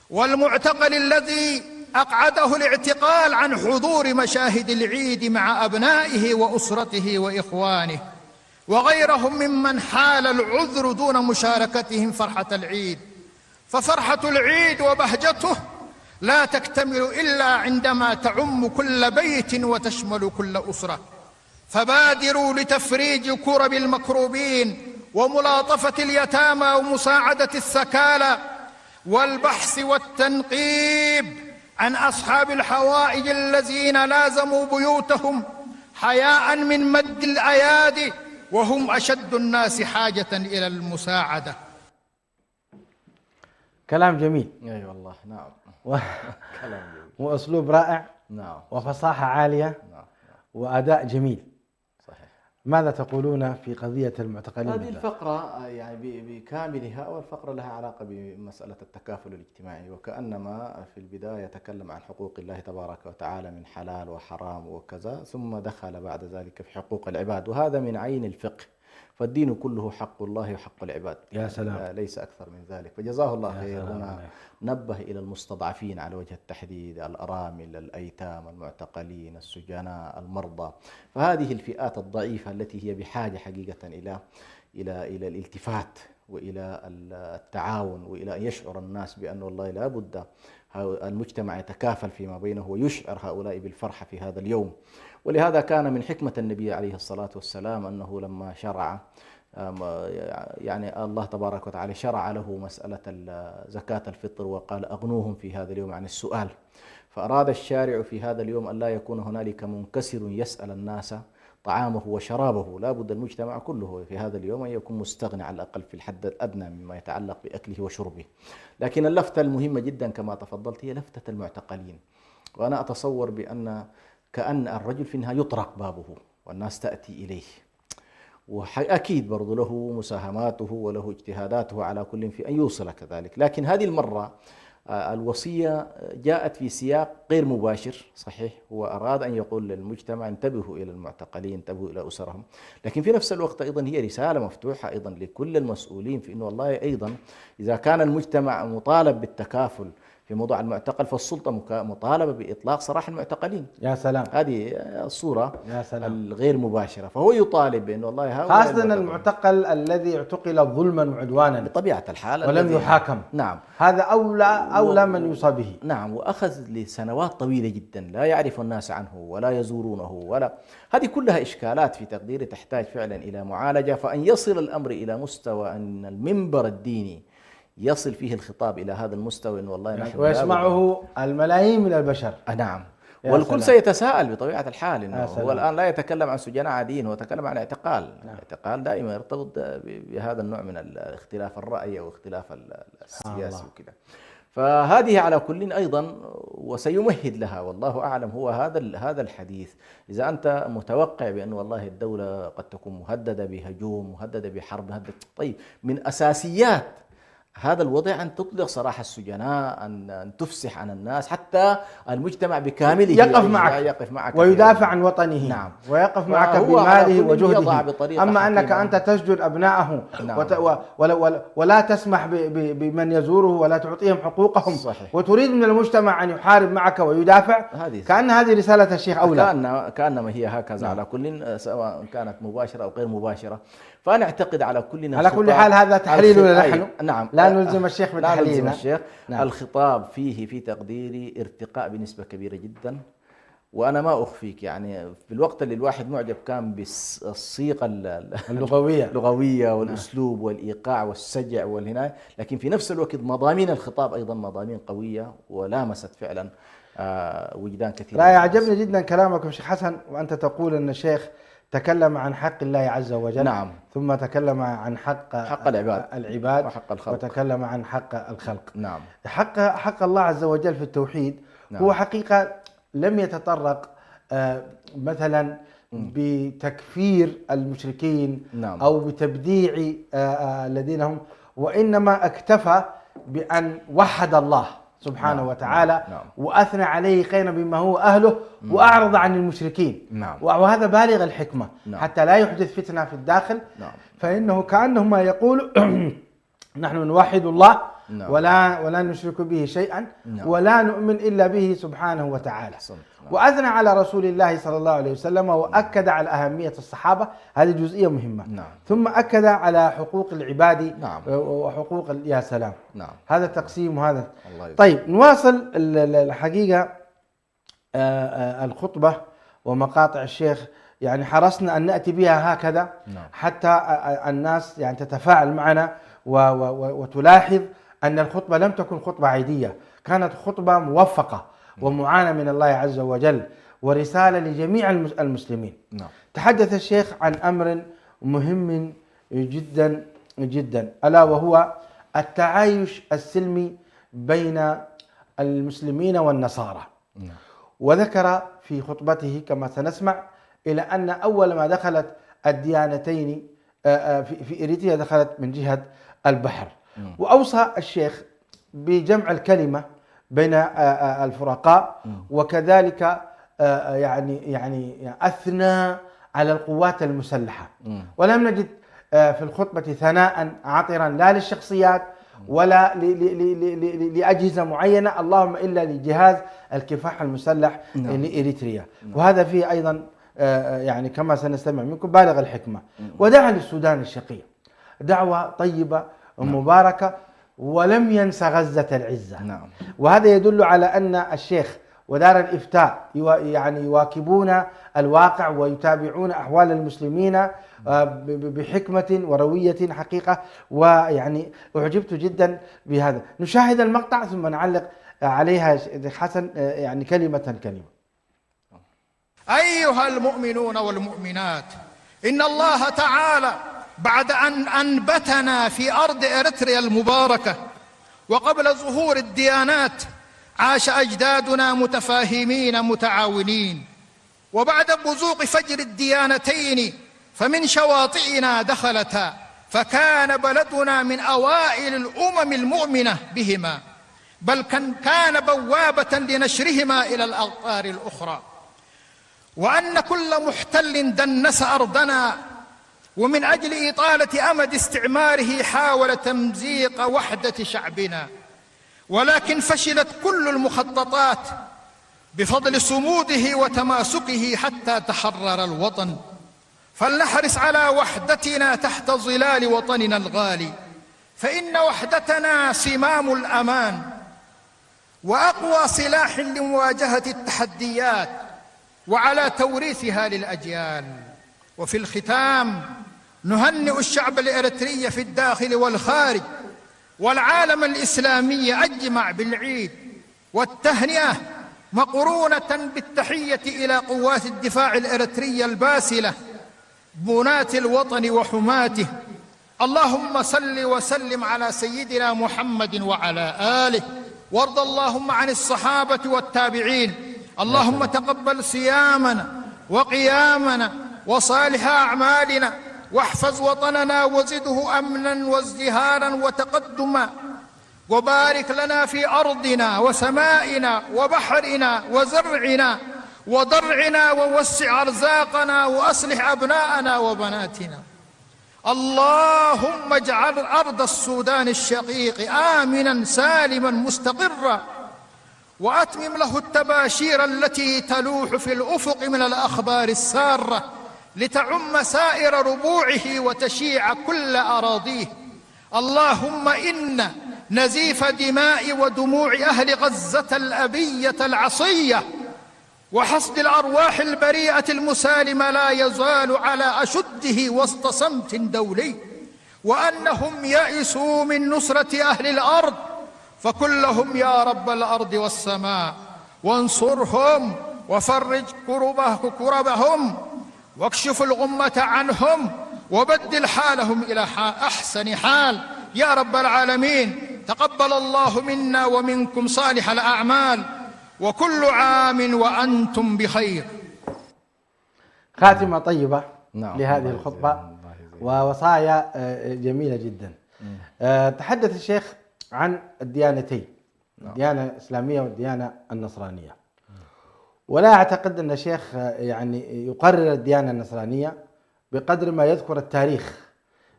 والمعتقل الذي أقعده الاعتقال عن حضور مشاهد العيد مع أبنائه وأسرته وإخوانه وغيرهم ممن حال العذر دون مشاركتهم فرحة العيد. ففرحة العيد وبهجته لا تكتمل إلا عندما تعم كل بيت وتشمل كل أسرة. فبادروا لتفريج كرب المكروبين وملاطفة اليتامى ومساعدة الثكالى والبحث والتنقيب عن أصحاب الحوائج الذين لازموا بيوتهم حياء من مد الأيادي وهم أشد الناس حاجة إلى المساعدة. كلام جميل. أي والله نعم. كلام جميل وأسلوب رائع. نعم. وفصاحة عالية. نعم. وأداء جميل. صحيح. ماذا تقولون في قضية المعتقلين؟ هذه الفقرة يعني بكاملها، أول فقرة لها علاقة بمسألة التكافل الاجتماعي، وكأنما في البداية تكلم عن حقوق الله تبارك وتعالى من حلال وحرام وكذا، ثم دخل بعد ذلك في حقوق العباد، وهذا من عين الفقه. فالدين كله حق الله وحق العباد. يا سلام. ليس أكثر من ذلك. فجزاه الله خير. هنا نبه إلى المستضعفين على وجه التحديد، الأرامل، الأيتام، المعتقلين، السجناء، المرضى. فهذه الفئات الضعيفة التي هي بحاجة حقيقة إلى الالتفات وإلى التعاون، وإلى أن يشعر الناس بأن والله لا بد المجتمع يتكافل فيما بينه ويشعر هؤلاء بالفرحة في هذا اليوم. ولهذا كان من حكمة النبي عليه الصلاة والسلام أنه لما شرع يعني الله تبارك وتعالى شرع له مسألة زكاة الفطر وقال أغنوهم في هذا اليوم عن السؤال. فأراد الشارع في هذا اليوم أن لا يكون هنالك منكسر يسأل الناس طعامه وشرابه. لا بد المجتمع كله في هذا اليوم أن يكون مستغني على الأقل في الحد الأدنى مما يتعلق بأكله وشربه. لكن اللفتة المهمة جدا كما تفضلت هي لفتة المعتقلين. وأنا أتصور كأن الرجل في النهاية يطرق بابه والناس تأتي إليه، وأكيد برضو له مساهماته وله اجتهاداته على كل في أن يوصل كذلك. لكن هذه المرة الوصية جاءت في سياق غير مباشر. صحيح هو أراد أن يقول للمجتمع انتبهوا إلى المعتقلين، انتبهوا إلى أسرهم، لكن في نفس الوقت أيضا هي رسالة مفتوحة أيضا لكل المسؤولين في أنه والله أيضا إذا كان المجتمع مطالب بالتكافل في موضوع المعتقل فالسلطة مطالبة بإطلاق سراح المعتقلين. يا سلام. هذه الصورة يا سلام. الغير مباشرة. فهو يطالب بأنه والله هؤلاء خاصة المعتقل الذي اعتقل ظلما وعدوانا بطبيعة الحال ولم يحاكم. نعم. هذا أولى من يوصى به. نعم. وأخذ لسنوات طويلة جدا لا يعرف الناس عنه ولا يزورونه هذه كلها إشكالات في تقديري تحتاج فعلا إلى معالجة. فأن يصل الأمر إلى مستوى أن المنبر الديني يصل فيه الخطاب إلى هذا المستوى إنه والله نحن ويسمعه الملايين من البشر. نعم. والكل سيتساءل بطبيعة الحال إنه هو الآن لا يتكلم عن سجناء عاديين، هو يتكلم عن اعتقال. الاعتقال دائما يرتبط بهذا النوع من الاختلاف الرأي أو اختلاف السياسي وكذا. فهذه على كل أيضا وسيمهد لها والله أعلم هو هذا الحديث. إذا أنت متوقع بأن والله الدولة قد تكون مهددة بهجوم، مهددة بحرب، طيب من أساسيات هذا الوضع أن تطلق سراح السجناء، أن تفسح عن الناس حتى المجتمع بكامله يقف معك ويدافع عن وطنه. نعم. ويقف معك بماله وجهده. أما أنك أنت تسجن أبنائه. نعم. ولا تسمح بمن يزوره ولا تعطيهم حقوقهم. صحيح. وتريد من المجتمع أن يحارب معك ويدافع. كأن هذه رسالة الشيخ أولى. كأنما هي هكذا. نعم. على كل سواء كانت مباشرة أو غير مباشرة. فأنا أعتقد على كلنا على كل حال هذا تحليل ولا نحن؟ نعم، لا نلزم الشيخ لا بتحليلنا. نلزم الشيخ. نعم. الخطاب فيه في تقديري ارتقاء بنسبة كبيرة جدا، وأنا ما أخفيك يعني في الوقت اللي الواحد معجب كان بالصيغة اللغوية والأسلوب والإيقاع والسجع والهناية، لكن في نفس الوقت مضامين الخطاب أيضا مضامين قوية ولامست فعلا وجدان كثير. لا، يعجبني جدا كلامكم شيخ حسن، وأنت تقول أن الشيخ تكلم عن حق الله عز وجل، نعم، ثم تكلم عن حق العباد وحق الخلق، وتكلم عن حق الخلق. نعم. حق الله عز وجل في التوحيد، نعم، هو حقيقة لم يتطرق مثلا بتكفير المشركين، نعم، أو بتبديع الذين هم، وإنما اكتفى بأن وحد الله سبحانه، نعم، وتعالى، نعم، وأثنى عليه خيرا بما هو أهله، نعم، وأعرض عن المشركين، نعم، وهذا بالغ الحكمة، نعم، حتى لا يحدث فتنة في الداخل، نعم، فإنه كأنهما يقول نحن نوحد الله، نعم، ولا نشرك به شيئا، نعم، ولا نؤمن إلا به سبحانه وتعالى، نعم، وأثنى على رسول الله صلى الله عليه وسلم، وأكد على أهمية الصحابة، هذه جزئية مهمة، نعم، ثم أكد على حقوق العباد، نعم، وحقوق يا سلام، نعم، هذا تقسيم وهذا. طيب نواصل الحقيقة الخطبة ومقاطع الشيخ، يعني حرصنا أن نأتي بها هكذا، نعم، حتى الناس يعني تتفاعل معنا وتلاحظ أن الخطبة لم تكن خطبة عادية، كانت خطبة موفقة ومعانة من الله عز وجل، ورسالة لجميع المسلمين. نعم. تحدث الشيخ عن أمر مهم جدا جدا، ألا وهو التعايش السلمي بين المسلمين والنصارى. نعم. وذكر في خطبته كما سنسمع إلى أن أول ما دخلت الديانتين في إريتريا دخلت من جهة البحر. وأوصى الشيخ بجمع الكلمة بين الفرقاء، وكذلك يعني أثنى على القوات المسلحة، ولم نجد في الخطبة ثناء عطرا لا للشخصيات ولا لأجهزة معينة، اللهم إلا لجهاز الكفاح المسلح لإريتريا، وهذا فيه أيضا يعني كما سنستمع منكم بالغ الحكمة. ودعا للسودان الشقيق دعوة طيبة ومباركة، ولم ينسى غزة العزة. نعم. وهذا يدل على أن الشيخ ودار الإفتاء يعني يواكبون الواقع ويتابعون أحوال المسلمين بحكمة وروية حقيقة، ويعني أعجبت جدا بهذا. نشاهد المقطع ثم نعلق عليها حسن يعني كلمة. أيها المؤمنون والمؤمنات، إن الله تعالى بعد أن أنبتنا في أرض إريتريا المباركة وقبل ظهور الديانات عاش أجدادنا متفاهمين متعاونين، وبعد بزوغ فجر الديانتين فمن شواطئنا دخلتا، فكان بلدنا من أوائل الأمم المؤمنة بهما، بل كان بوابة لنشرهما إلى الأقطار الأخرى، وأن كل محتل دنس أرضنا ومن أجل إطالة أمد استعماره حاول تمزيق وحدة شعبنا، ولكن فشلت كل المخططات بفضل صموده وتماسكه حتى تحرر الوطن. فلنحرص على وحدتنا تحت ظلال وطننا الغالي، فإن وحدتنا صمام الأمان وأقوى سلاح لمواجهة التحديات وعلى توريثها للأجيال. وفي الختام نهنئ الشعب الإريتري في الداخل والخارج والعالم الإسلامي أجمع بالعيد، والتهنئة مقرونة بالتحية إلى قوات الدفاع الإريترية الباسلة بناة الوطن وحماته. اللهم صل وسلم على سيدنا محمد وعلى آله، وارض اللهم عن الصحابة والتابعين. اللهم تقبل صيامنا وقيامنا وصالح أعمالنا، واحفظ وطننا وزده أمنا وازدهارا وتقدما، وبارك لنا في أرضنا وسمائنا وبحرنا وزرعنا وضرعنا، ووسع أرزاقنا وأصلح أبناءنا وبناتنا. اللهم اجعل أرض السودان الشقيق آمنا سالما مستقرا، وأتمم له التباشير التي تلوح في الأفق من الأخبار السارة لتعم سائر ربوعه وتشيع كل أراضيه. اللهم إن نزيف دماء ودموع أهل غزة الأبية العصية وحصد الأرواح البريئة المسالمة لا يزال على أشده وسط صمت دولي، وأنهم يئسوا من نصرة أهل الأرض، فكلهم يا رب الأرض والسماء، وانصرهم وفرج كربهم واكشف الغمة عنهم وبدل حالهم إلى أحسن حال يا رب العالمين. تقبل الله منا ومنكم صالح الأعمال، وكل عام وأنتم بخير. خاتمة طيبة نعم لهذه الخطبة ووصايا جميلة جدا. تحدث الشيخ عن الديانتين، الديانة الإسلامية والديانة النصرانية، ولا أعتقد أن الشيخ يعني يقرر الديانة النصرانية بقدر ما يذكر التاريخ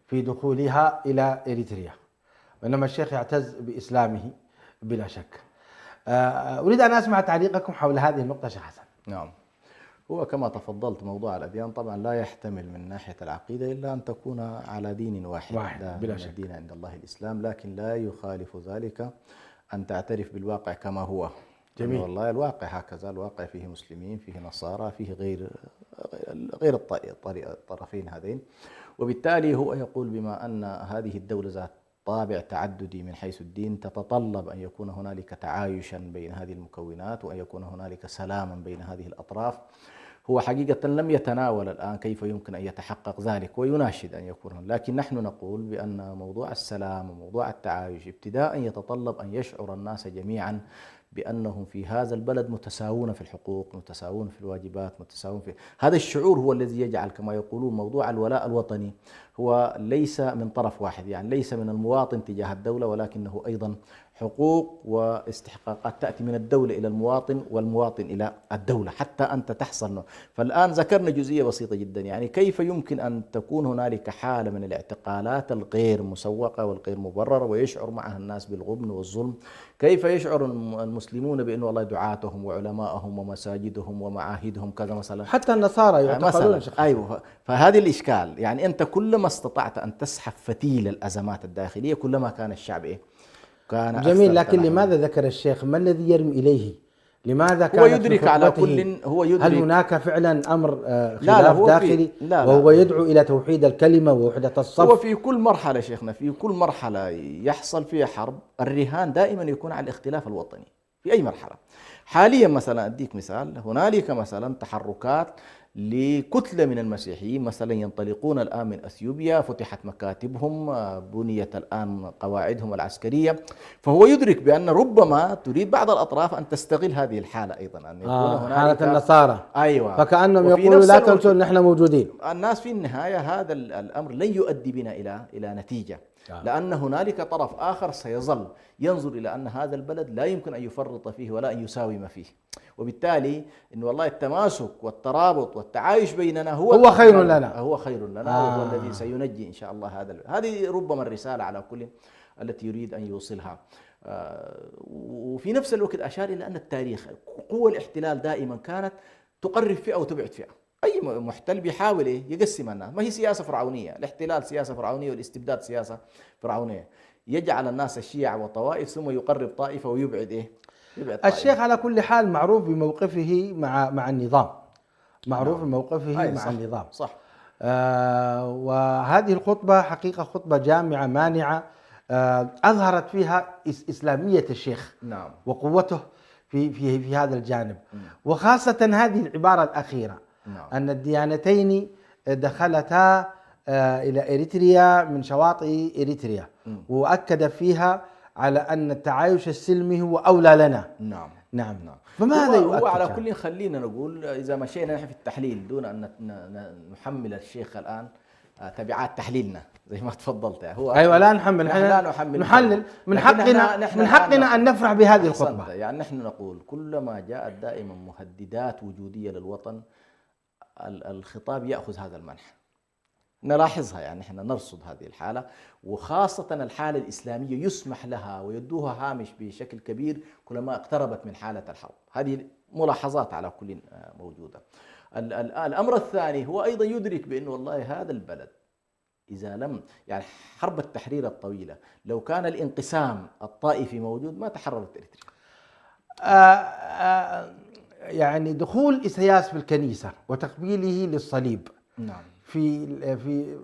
في دخولها إلى إريتريا، وإنما الشيخ يعتز بإسلامه بلا شك. أريد أن أسمع تعليقكم حول هذه النقطة شيخ حسن. نعم، هو كما تفضلت موضوع الأديان طبعا لا يحتمل من ناحية العقيدة إلا أن تكون على دين واحد بلا شك. الدين عند الله الإسلام، لكن لا يخالف ذلك أن تعترف بالواقع كما هو. جميل. والله الواقع هكذا، الواقع فيه مسلمين، فيه نصارى، فيه غير الطرفين هذين، وبالتالي هو يقول بما أن هذه الدولة ذات طابع تعددي من حيث الدين تتطلب أن يكون هنالك تعايشا بين هذه المكونات وأن يكون هنالك سلاما بين هذه الأطراف. هو حقيقة لم يتناول الآن كيف يمكن أن يتحقق ذلك ويناشد أن يكون، لكن نحن نقول بأن موضوع السلام وموضوع التعايش ابتداء يتطلب أن يشعر الناس جميعا بأنهم في هذا البلد متساوون في الحقوق، متساوون في الواجبات، متساوون في هذا الشعور هو الذي يجعل كما يقولون موضوع الولاء الوطني هو ليس من طرف واحد، يعني ليس من المواطن تجاه الدولة، ولكنه أيضا حقوق واستحقاقات تأتي من الدولة إلى المواطن والمواطن إلى الدولة حتى أنت تحصل. فالآن ذكرنا جزئية بسيطة جدا، يعني كيف يمكن أن تكون هنالك حالة من الاعتقالات الغير مسوقة والغير مبررة ويشعر معها الناس بالغبن والظلم؟ كيف يشعر المسلمون بأن والله دعاتهم وعلمائهم ومساجدهم ومعاهدهم كذا مثلا، حتى النصارى يعتقلون شيخ حسن. أيوه، فهذه الإشكال. يعني أنت كلما استطعت أن تسحب فتيل الأزمات الداخلية كلما كان الشعب إيه؟ كان جميل. لكن لماذا ذكر الشيخ؟ ما الذي يرمي إليه؟ لماذا كان هو يدرك على كل هل هناك فعلا أمر خلاف داخلي وهو يدعو إلى توحيد الكلمة ووحدة الصف؟ هو في كل مرحلة شيخنا، في كل مرحلة يحصل فيها حرب الرهان دائما يكون على الاختلاف الوطني في أي مرحلة. حاليا مثلا أديك مثال، هنالك مثلا تحركات لكتلة من المسيحيين مثلا ينطلقون الآن من أثيوبيا، فتحت مكاتبهم، بنيت الآن قواعدهم العسكرية، فهو يدرك بأن ربما تريد بعض الأطراف أن تستغل هذه الحالة أيضا، أن يكون هنالك حالة النصارى. أيوة، فكأنهم يقولوا لا تنسوا أن نحن موجودين. الناس في النهاية هذا الأمر لن يؤدي بنا إلى نتيجة، لأن هنالك طرف آخر سيظل ينظر إلى أن هذا البلد لا يمكن أن يفرط فيه ولا أن يساوم فيه، وبالتالي إن والله التماسك والترابط والتعايش بيننا هو خير لنا، هو خير لنا، وهو الذي سينجي إن شاء الله هذه ربما الرسالة على كل التي يريد أن يوصلها. وفي نفس الوقت أشار إلى أن التاريخ قوى الاحتلال دائما كانت تقرب فئة وتبعد فئة. أي محتل بيحاول يقسم الناس، ما هي سياسة فرعونية، الاحتلال سياسة فرعونية والاستبداد سياسة فرعونية، يجعل الناس الشيع وطوائف ثم يقرب طائفة ويبعد يبعد طائفة. الشيخ على كل حال معروف بموقفه مع النظام، معروف بموقفه مع النظام، صح. وهذه الخطبة حقيقة خطبة جامعة مانعة، أظهرت فيها إسلامية الشيخ. نعم. وقوته في هذا الجانب، وخاصة هذه العبارة الأخيرة. نعم. أن الديانتين دخلتا إلى إريتريا من شواطئ إريتريا، وأكد فيها على أن التعايش السلمي هو أولى لنا. نعم. نعم. فماذا هو على كل خلينا نقول إذا مشينا نحن في التحليل دون أن نحمل الشيخ الآن تبعات تحليلنا زي ما تفضلت. هو أيوة، لا نحمل، نحلل. من حقنا أن نفرح بهذه الخطبة. يعني نحن نقول كلما جاءت دائما مهددات وجودية للوطن الخطاب يأخذ هذا المنح، نلاحظها. يعني احنا نرصد هذه الحالة، وخاصة الحالة الإسلامية يسمح لها ويدوها هامش بشكل كبير كلما اقتربت من حالة الحرب. هذه ملاحظات على كل موجودة. الأمر الثاني هو أيضا يدرك بأنه والله هذا البلد إذا لم يعني حرب التحرير الطويلة لو كان الانقسام الطائفي موجود ما تحررت إريتريا. يعني دخول إسياس في الكنيسة وتقبيله للصليب نعم في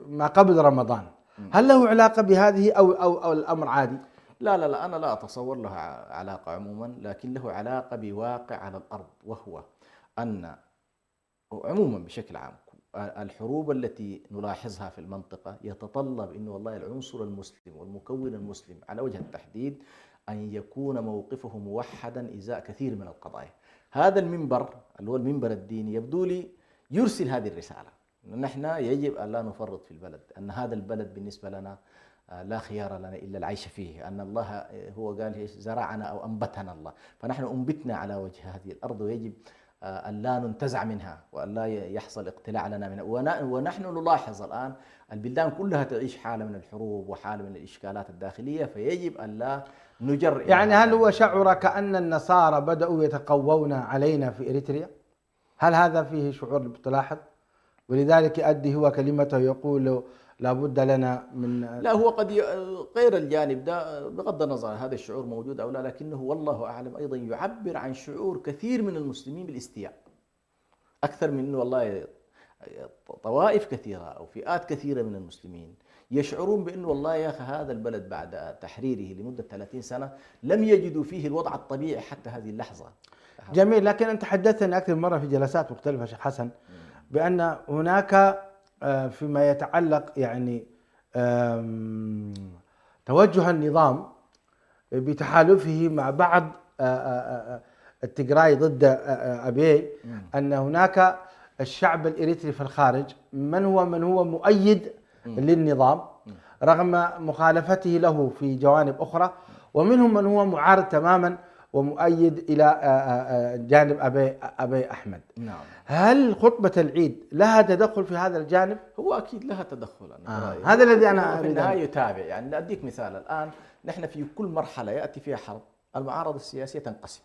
ما قبل رمضان، هل له علاقة بهذه أو الأمر عادي؟ لا أنا لا أتصور له علاقة عموما، لكن له علاقة بواقع على الأرض، وهو أن عموما بشكل عام الحروب التي نلاحظها في المنطقة يتطلب أنه والله العنصر المسلم والمكون المسلم على وجه التحديد أن يكون موقفه موحدا إزاء كثير من القضايا. هذا المنبر اللي هو المنبر الديني يبدو لي يرسل هذه الرسالة، نحن يجب أن لا نفرط في البلد، أن هذا البلد بالنسبة لنا لا خيار لنا إلا العيش فيه، أن الله هو قال زرعنا أو أنبتنا الله، فنحن أنبتنا على وجه هذه الأرض ويجب أن لا ننتزع منها وأن لا يحصل اقتلاع لنا منها. ونحن نلاحظ الآن البلدان كلها تعيش حالة من الحروب وحالة من الإشكالات الداخلية، فيجب أن لا نجر. يعني هل هو شعر كأن النصارى بدأوا يتقوون علينا في إريتريا؟ هل هذا فيه شعور تلاحظ؟ ولذلك يؤدي هو كلمته يقول لابد لنا من لا هو قد غير الجانب ده بغض النظر هذا الشعور موجود أو لا، لكنه والله أعلم أيضا يعبر عن شعور كثير من المسلمين بالاستياء أكثر من أنه والله طوائف كثيرة أو فئات كثيرة من المسلمين يشعرون بأنه والله يا أخي هذا البلد بعد تحريره لمدة 30 سنة لم يجدوا فيه الوضع الطبيعي حتى هذه اللحظة. جميل، لكن أنت حدثتني أكثر مرة في جلسات مختلفة شيخ حسن بأن هناك فيما يتعلق يعني توجه النظام بتحالفه مع بعض التجراي ضد أبي، أن هناك الشعب الإريتري في الخارج من هو مؤيد للنظام رغم مخالفته له في جوانب أخرى، ومنهم من هو معارض تماما ومؤيد إلى جانب أبي أحمد. نعم. هل خطبة العيد لها تدخل في هذا الجانب؟ هو أكيد لها تدخل. هذا الذي أنا في النهاية يتابع. يعني أديك مثال، الآن نحن في كل مرحلة يأتي فيها حرب المعارضة السياسية تنقسم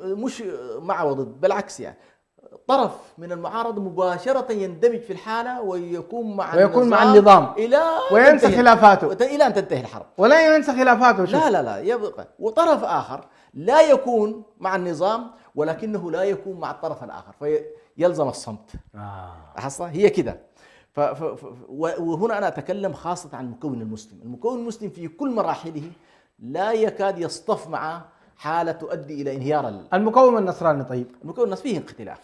مش مع وضد، بالعكس يعني طرف من المعارضة مباشرة يندمج في الحالة ويكون مع النظام إلى وينسى خلافاته إلى أن تنتهي الحرب، ولا ينسى خلافاته. لا يبقى. وطرف آخر لا يكون مع النظام ولكنه لا يكون مع الطرف الآخر فيلزم الصمت. أحصى هي كده. وهنا أنا أتكلم خاصة عن المكون المسلم. المكون المسلم في كل مراحله لا يكاد يصطف مع حالة تؤدي إلى انهيار المكون النصراني. طيب المكون النصراني فيه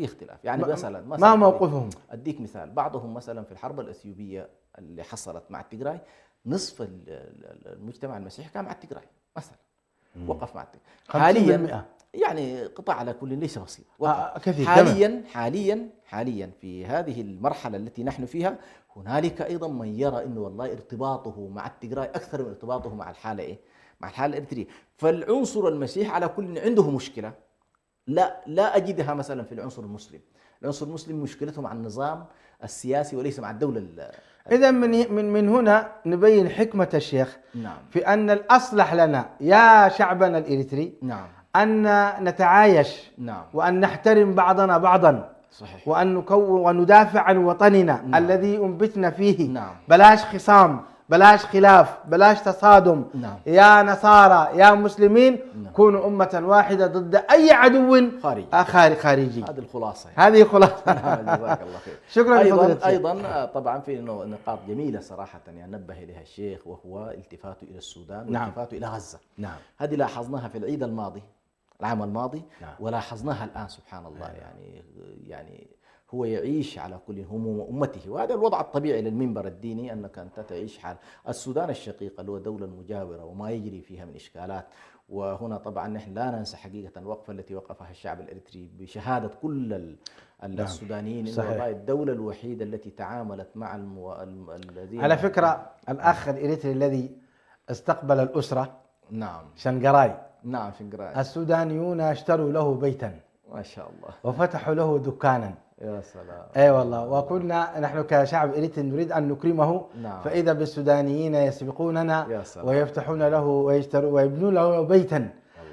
اختلاف يعني مثلا ما موقفهم؟ أديك مثال، بعضهم مثلا في الحرب الأثيوبية اللي حصلت مع التجراي نصف المجتمع المسيحي كان مع التجراي مثلا، وقف مع التجراي. حاليا يعني قطاع على كل ليس بسيط. كثير. حاليا في هذه المرحلة التي نحن فيها هنالك أيضا من يرى إنه والله ارتباطه مع التجراي أكثر من ارتباطه مع الحالة مع الحالة الإريترية. فالعنصر المسيحي على كل عنده مشكلة لا أجدها مثلا في العنصر المسلم. العنصر المسلم مشكلته مع النظام السياسي وليس مع الدولة. إذا من هنا نبين حكمة الشيخ. نعم. في أن الأصلح لنا يا شعبنا الإريتري نعم. أن نتعايش. نعم. وأن نحترم بعضنا بعضا. صحيح. وندافع عن وطننا. نعم. الذي أنبتنا فيه. نعم. بلاش خصام، بلاش خلاف، بلاش تصادم. نعم. يا نصارى يا مسلمين. نعم. كونوا أمة واحدة ضد أي عدو خارجي. هذه الخلاصة. هذه خلاصة. جزاك الله خير. شكرا. أيضا طبعا في نقاط جميلة صراحة يعني نبه إليها الشيخ، وهو التفاته إلى السودان والتفاته إلى غزة. نعم. هذه لاحظناها في العيد الماضي العام الماضي. نعم. ولاحظناها الآن سبحان الله. يعني هو يعيش على كل هموم أمته، وهذا الوضع الطبيعي للمنبر الديني أنك أنت تعيش حال السودان الشقيقة اللي هو دولة مجاورة وما يجري فيها من إشكالات. وهنا طبعا نحن لا ننسى حقيقة الوقفة التي وقفها الشعب الإريتري بشهادة كل السودانيين إنه الدولة الوحيدة التي تعاملت مع الذين. على فكرة الأخ الإريتري الذي استقبل الأسرة. نعم. شنغراي. نعم شنغراي. السودانيون اشتروا له بيتا ما شاء الله وفتحوا له دكانا. يا سلام. اي والله. وكنا نحن كشعب إريتري نريد ان نكرمه. نعم. فاذا بالسودانيين يسبقوننا يا سلام. ويفتحون له ويبنون له بيتا.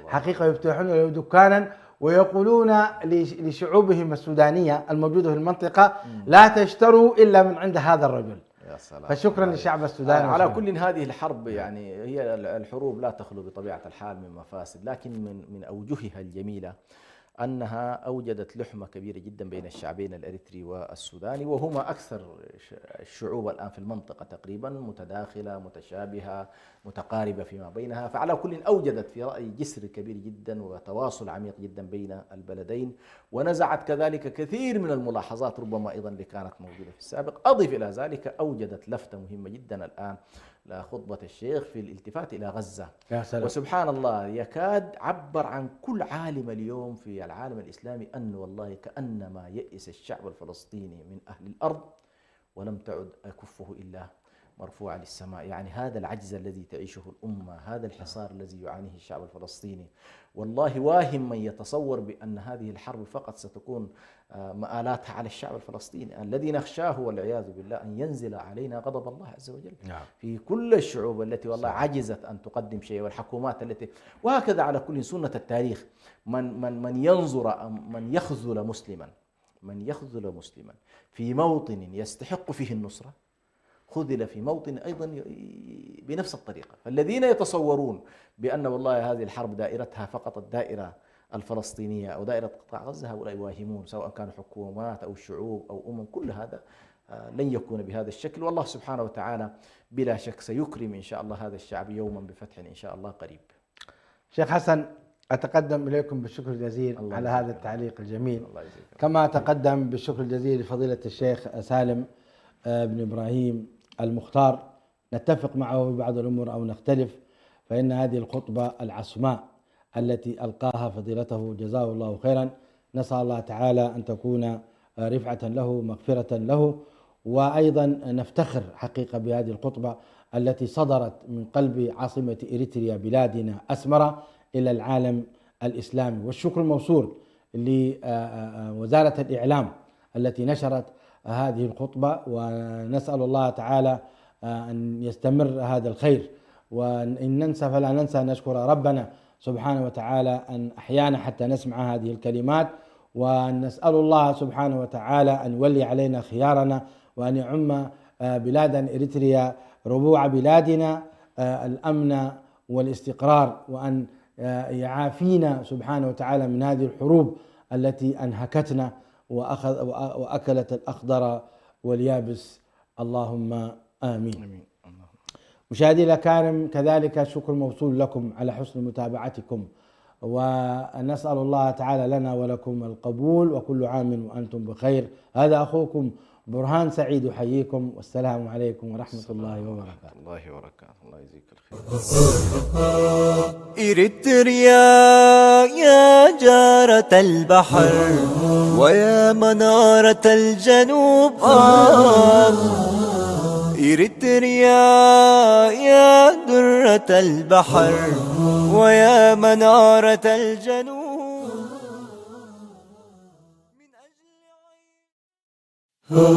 حقيقه يفتحون له دكانا ويقولون لشعوبهم السودانية الموجودة في المنطقة لا تشتروا إلا من عند هذا الرجل. يا سلام. فشكرا للشعب السوداني. على كل هذه الحرب يعني هي الحروب لا تخلو بطبيعة الحال من مفاسد، لكن من أوجهها الجميلة أنها أوجدت لحمة كبيرة جدا بين الشعبين الأريتري والسوداني، وهما أكثر الشعوب الآن في المنطقة تقريبا متداخلة متشابهة متقاربة فيما بينها. فعلى كل أوجدت في رأيي جسر كبير جدا وتواصل عميق جدا بين البلدين، ونزعت كذلك كثير من الملاحظات ربما أيضا اللي كانت موجودة في السابق. أضف إلى ذلك أوجدت لفتة مهمة جدا الآن لخطبة الشيخ في الالتفات إلى غزة. يا سلام. وسبحان الله يكاد عبر عن كل عالم اليوم في العالم الإسلامي أن والله كأنما يئس الشعب الفلسطيني من أهل الأرض ولم تعد أكفه إلا مرفوعة للسماء. يعني هذا العجز الذي تعيشه الأمة، هذا الحصار الذي يعانيه الشعب الفلسطيني، والله واهم من يتصور بأن هذه الحرب فقط ستكون مآلاتها على الشعب الفلسطيني. الذي نخشاه والعياذ بالله أن ينزل علينا غضب الله عز وجل في كل الشعوب التي والله عجزت أن تقدم شيء، والحكومات التي، وهكذا على كل سنة التاريخ. من ينظر من يخذل مسلما، من يخذل مسلما في موطن يستحق فيه النصرة خذل في موطن أيضا بنفس الطريقة. فالذين يتصورون بأن والله هذه الحرب دائرتها فقط الدائرة الفلسطينية أو دائرة قطاع غزة هؤلاء يواهمون، سواء كانوا حكومات أو شعوب أو كل هذا لن يكون بهذا الشكل. والله سبحانه وتعالى بلا شك سيكرم إن شاء الله هذا الشعب يوما بفتح إن شاء الله قريب. شيخ حسن، أتقدم إليكم بالشكر الجزيل على هذا التعليق الجميل، كما أتقدم بالشكر الجزيل لفضيلة الشيخ سالم بن إبراهيم المختار. نتفق معه في بعض الأمور أو نختلف، فإن هذه الخطبة العصماء التي ألقاها فضيلته جزاه الله خيرا، نسأل الله تعالى أن تكون رفعة له مغفرة له. وأيضا نفتخر حقيقة بهذه الخطبة التي صدرت من قلب عاصمة إريتريا بلادنا أسمرة إلى العالم الإسلامي. والشكر الموصول لوزارة الإعلام التي نشرت هذه الخطبة، ونسأل الله تعالى أن يستمر هذا الخير. وإن ننسى فلا ننسى أن نشكر ربنا سبحانه وتعالى أن أحيانا حتى نسمع هذه الكلمات، ونسأل الله سبحانه وتعالى أن يولي علينا خيارنا، وأن يعم بلادنا إريتريا ربوع بلادنا الأمن والاستقرار، وأن يعافينا سبحانه وتعالى من هذه الحروب التي أنهكتنا وأكلت الأخضر واليابس. اللهم آمين. مشاهدي الأكارم، كذلك الشكر موصول لكم على حسن متابعتكم، ونسأل الله تعالى لنا ولكم القبول، وكل عام وأنتم بخير. هذا أخوكم برهان سعيد يحييكم، والسلام عليكم ورحمة الله وبركاته. الله وبركاته. الله يجزيك الخير. إريتريا يا جارة البحر ويا منارة الجنوب، إريتريا يا درة البحر ويا منارة الجنوب. من